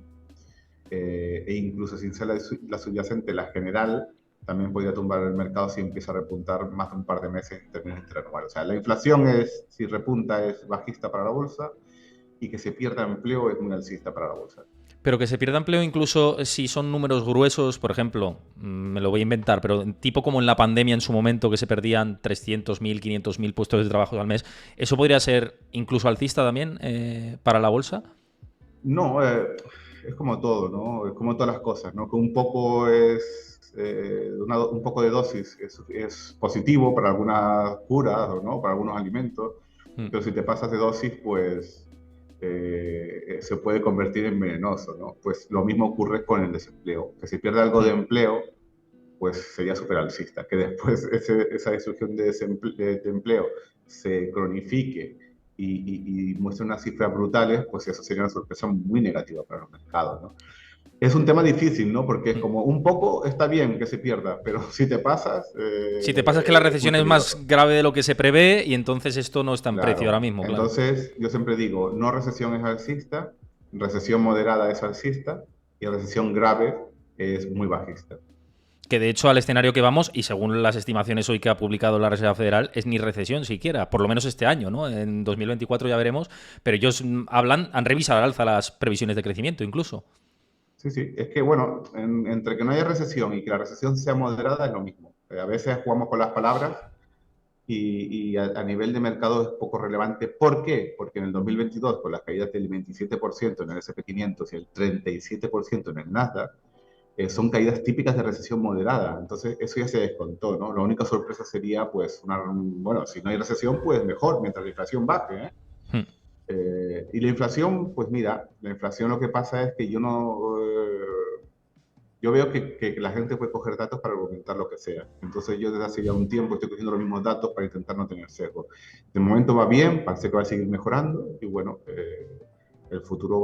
E incluso sin ser la subyacente, la general, también podría tumbar el mercado si empieza a repuntar más de un par de meses en términos interanuales. O sea, la inflación si repunta, es bajista para la bolsa y que se pierda empleo es muy alcista para la bolsa. Pero que se pierda empleo incluso si son números gruesos, por ejemplo, me lo voy a inventar, pero tipo como en la pandemia en su momento que se perdían 300.000, 500.000 puestos de trabajo al mes, ¿eso podría ser incluso alcista también para la bolsa? No, es como todo, ¿no? Es como todas las cosas, ¿no? Que un poco un poco de dosis es positivo para algunas curas, ¿no? Para algunos alimentos, pero si te pasas de dosis, pues se puede convertir en venenoso, ¿no? Pues lo mismo ocurre con el desempleo, que se pierde algo de empleo pues sería súper alcista. Que después esa destrucción de empleo se cronifique y muestre unas cifras brutales, pues eso sería una sorpresa muy negativa para los mercados, ¿no? Es un tema difícil, ¿no? Porque es como un poco está bien que se pierda, pero si te pasas... Si te pasa es que la es muy recesión es peligroso. más grave de lo que se prevé y entonces esto no está en precio ahora Claro. mismo, claro. Entonces, yo siempre digo, no recesión es alcista, recesión moderada es alcista y recesión grave es muy bajista. Que de hecho al escenario que vamos, y según las estimaciones hoy que ha publicado la Reserva Federal, es ni recesión siquiera, por lo menos este año, ¿no? En 2024 ya veremos, pero ellos han revisado al alza las previsiones de crecimiento incluso. Sí, sí, es que bueno, entre que no haya recesión y que la recesión sea moderada es lo mismo. A veces jugamos con las palabras y a nivel de mercado es poco relevante. ¿Por qué? Porque en el 2022, con las caídas del 27% en el S&P 500 y el 37% en el Nasdaq, son caídas típicas de recesión moderada. Entonces, eso ya se descontó, ¿no? La única sorpresa sería, pues, bueno, si no hay recesión, pues mejor, mientras la inflación baje, ¿eh? Hmm. Y la inflación, pues mira, la inflación lo que pasa es que yo no... yo veo que la gente puede coger datos para argumentar lo que sea. Entonces yo desde hace ya un tiempo estoy cogiendo los mismos datos para intentar no tener sesgo. De momento va bien, parece que va a seguir mejorando y bueno, el futuro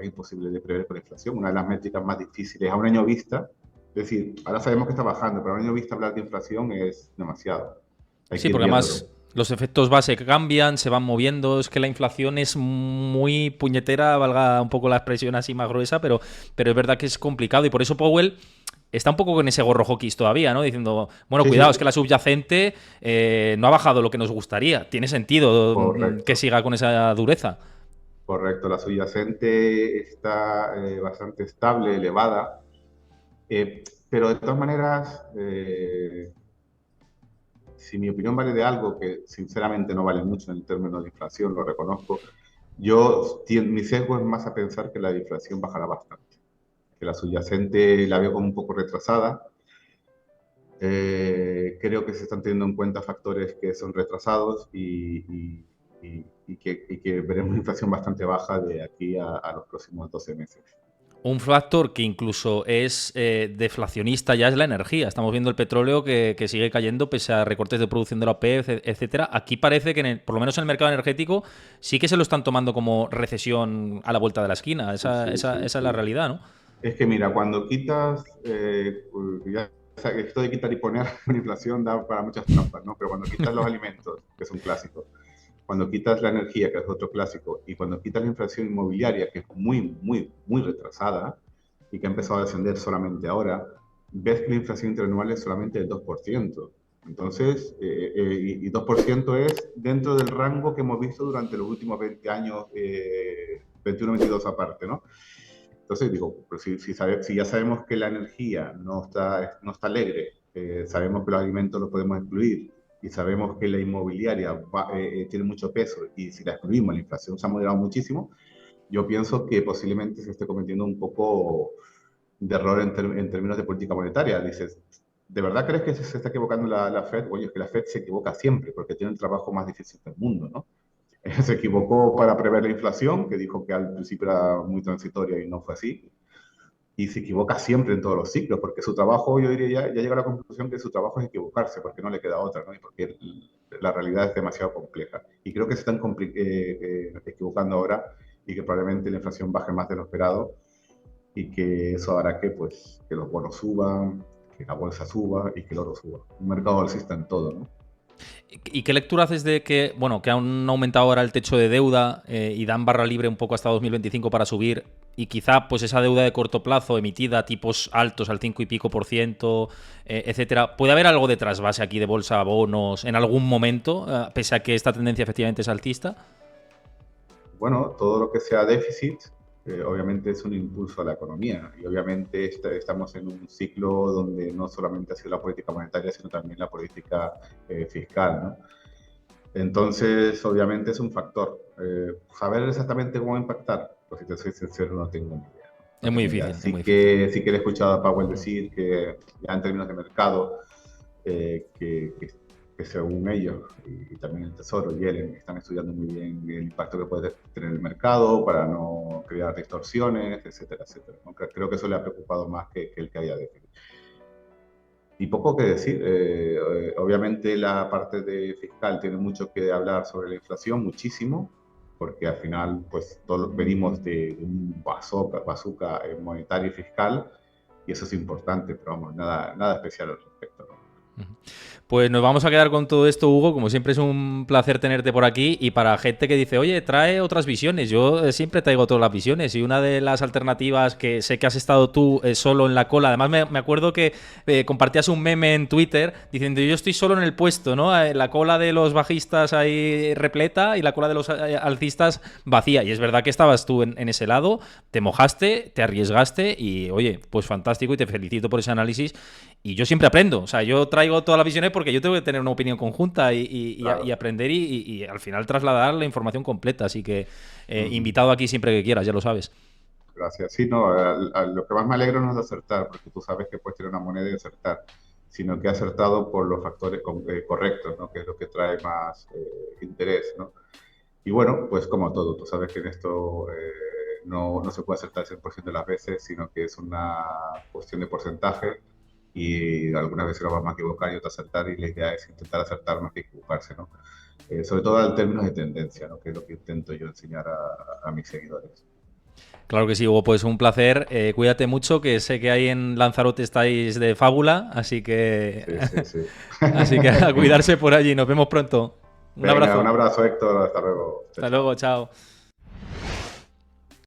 es imposible de prever con la inflación. Una de las métricas más difíciles a un año vista, es decir, ahora sabemos que está bajando, pero a un año vista hablar de inflación es demasiado. Hay Sí, que ir porque viéndolo. además los efectos base cambian, se van moviendo, es que la inflación es muy puñetera, valga un poco la expresión así más gruesa, pero es verdad que es complicado y por eso Powell está un poco con ese gorro hawkish todavía, ¿no? Diciendo, bueno, Sí, cuidado, es sí, que la subyacente no ha bajado lo que nos gustaría. Tiene sentido que correcto. siga con esa dureza. Correcto, la subyacente está bastante estable, elevada, pero de todas maneras, si mi opinión vale de algo, que sinceramente no vale mucho en términos de inflación, lo reconozco, mi sesgo es más a pensar que la inflación bajará bastante, que la subyacente la veo como un poco retrasada. Creo que se están teniendo en cuenta factores que son retrasados y que veremos inflación bastante baja de aquí a los próximos 12 meses. Un factor que incluso es deflacionista ya es la energía. Estamos viendo el petróleo que sigue cayendo pese a recortes de producción de la OPEP, etcétera. Aquí parece que, por lo menos en el mercado energético, sí que se lo están tomando como recesión a la vuelta de la esquina. Sí, sí, Esa sí, es la sí. realidad, ¿no? Es que mira, cuando quitas, ya esto de quitar y poner una inflación da para muchas trampas, ¿no? Pero cuando quitas los alimentos, que es un clásico, cuando quitas la energía, que es otro clásico, y cuando quitas la inflación inmobiliaria, que es muy, muy, muy retrasada y que ha empezado a descender solamente ahora, ves que la inflación interanual es solamente del 2%. Entonces, y 2% es dentro del rango que hemos visto durante los últimos 20 años, 21-22 aparte, ¿no? Entonces digo, pues si ya sabemos que la energía no está alegre, sabemos que los alimentos los podemos excluir y sabemos que la inmobiliaria tiene mucho peso y si la excluimos, la inflación se ha moderado muchísimo, yo pienso que posiblemente se esté cometiendo un poco de error en términos de política monetaria. Dices, ¿de verdad crees que se está equivocando la Fed? Oye, es que la Fed se equivoca siempre porque tiene el trabajo más difícil del mundo, ¿no? Se equivocó para prever la inflación, que dijo que al principio era muy transitoria y no fue así. Y se equivoca siempre en todos los ciclos, porque su trabajo, yo diría, ya llega a la conclusión que su trabajo es equivocarse, porque no le queda otra, ¿no? Y porque la realidad es demasiado compleja. Y creo que se están equivocando ahora y que probablemente la inflación baje más de lo esperado y que eso hará que, pues, que los bonos suban, que la bolsa suba y que el oro suba. Un mercado alcista en todo, ¿no? ¿Y qué lectura haces de que, bueno, que han aumentado ahora el techo de deuda y dan barra libre un poco hasta 2025 para subir y quizá pues esa deuda de corto plazo emitida a tipos altos al 5 y pico por ciento, etcétera, puede haber algo de trasvase aquí de bolsa, bonos en algún momento, pese a que esta tendencia efectivamente es alcista? Bueno, todo lo que sea déficit, obviamente es un impulso a la economía y obviamente estamos en un ciclo donde no solamente ha sido la política monetaria, sino también la política fiscal, ¿no? Entonces, obviamente es un factor. Saber exactamente cómo impactar, pues si te soy sincero, no tengo ni idea. No Es muy tengo idea. difícil, es muy difícil. Sí que he escuchado a Powell decir que ya en términos de mercado, que según ellos y también el Tesoro y Yellen están estudiando muy bien el impacto que puede tener el mercado para no crear distorsiones, etcétera, etcétera. Creo que eso le ha preocupado más que el que haya déficit. Y poco que decir. Obviamente la parte de fiscal tiene mucho que hablar sobre la inflación, muchísimo, porque al final pues todos venimos de un bazooka monetario y fiscal, y eso es importante, pero vamos, nada especial al respecto, ¿no? Pues nos vamos a quedar con todo esto, Hugo. Como siempre es un placer tenerte por aquí, y para gente que dice, oye, trae otras visiones, yo siempre traigo todas las visiones, y una de las alternativas que sé que has estado tú solo en la cola, además me acuerdo que compartías un meme en Twitter diciendo, yo estoy solo en el puesto, ¿no? La cola de los bajistas ahí repleta y la cola de los alcistas vacía, y es verdad que estabas tú en ese lado, te mojaste, te arriesgaste y oye, pues fantástico, y te felicito por ese análisis. Y yo siempre aprendo, o sea, yo traigo todas las visiones porque yo tengo que tener una opinión conjunta Claro. y aprender y al final trasladar la información completa. Así que invitado aquí siempre que quieras, ya lo sabes. Gracias. Sí, no, lo que más me alegro no es de acertar, porque tú sabes que puedes tener una moneda y acertar, sino que he acertado por los factores correctos, ¿no? Que es lo que trae más interés, ¿no? Y bueno, pues como todo, tú sabes que en esto no se puede acertar el 100% de las veces, sino que es una cuestión de porcentaje, y algunas veces nos vamos a equivocar y otras acertar, y la idea es intentar acertar más que equivocarse, ¿no? Sobre todo en términos de tendencia, ¿no? Que es lo que intento yo enseñar a mis seguidores. Claro que sí, Hugo, pues un placer. Cuídate mucho, que sé que ahí en Lanzarote estáis de fábula, así que Sí. así que a cuidarse por allí. Nos vemos pronto. Un Venga, un abrazo. abrazo, Héctor. Hasta luego. Chao, Hasta chao. luego, chao.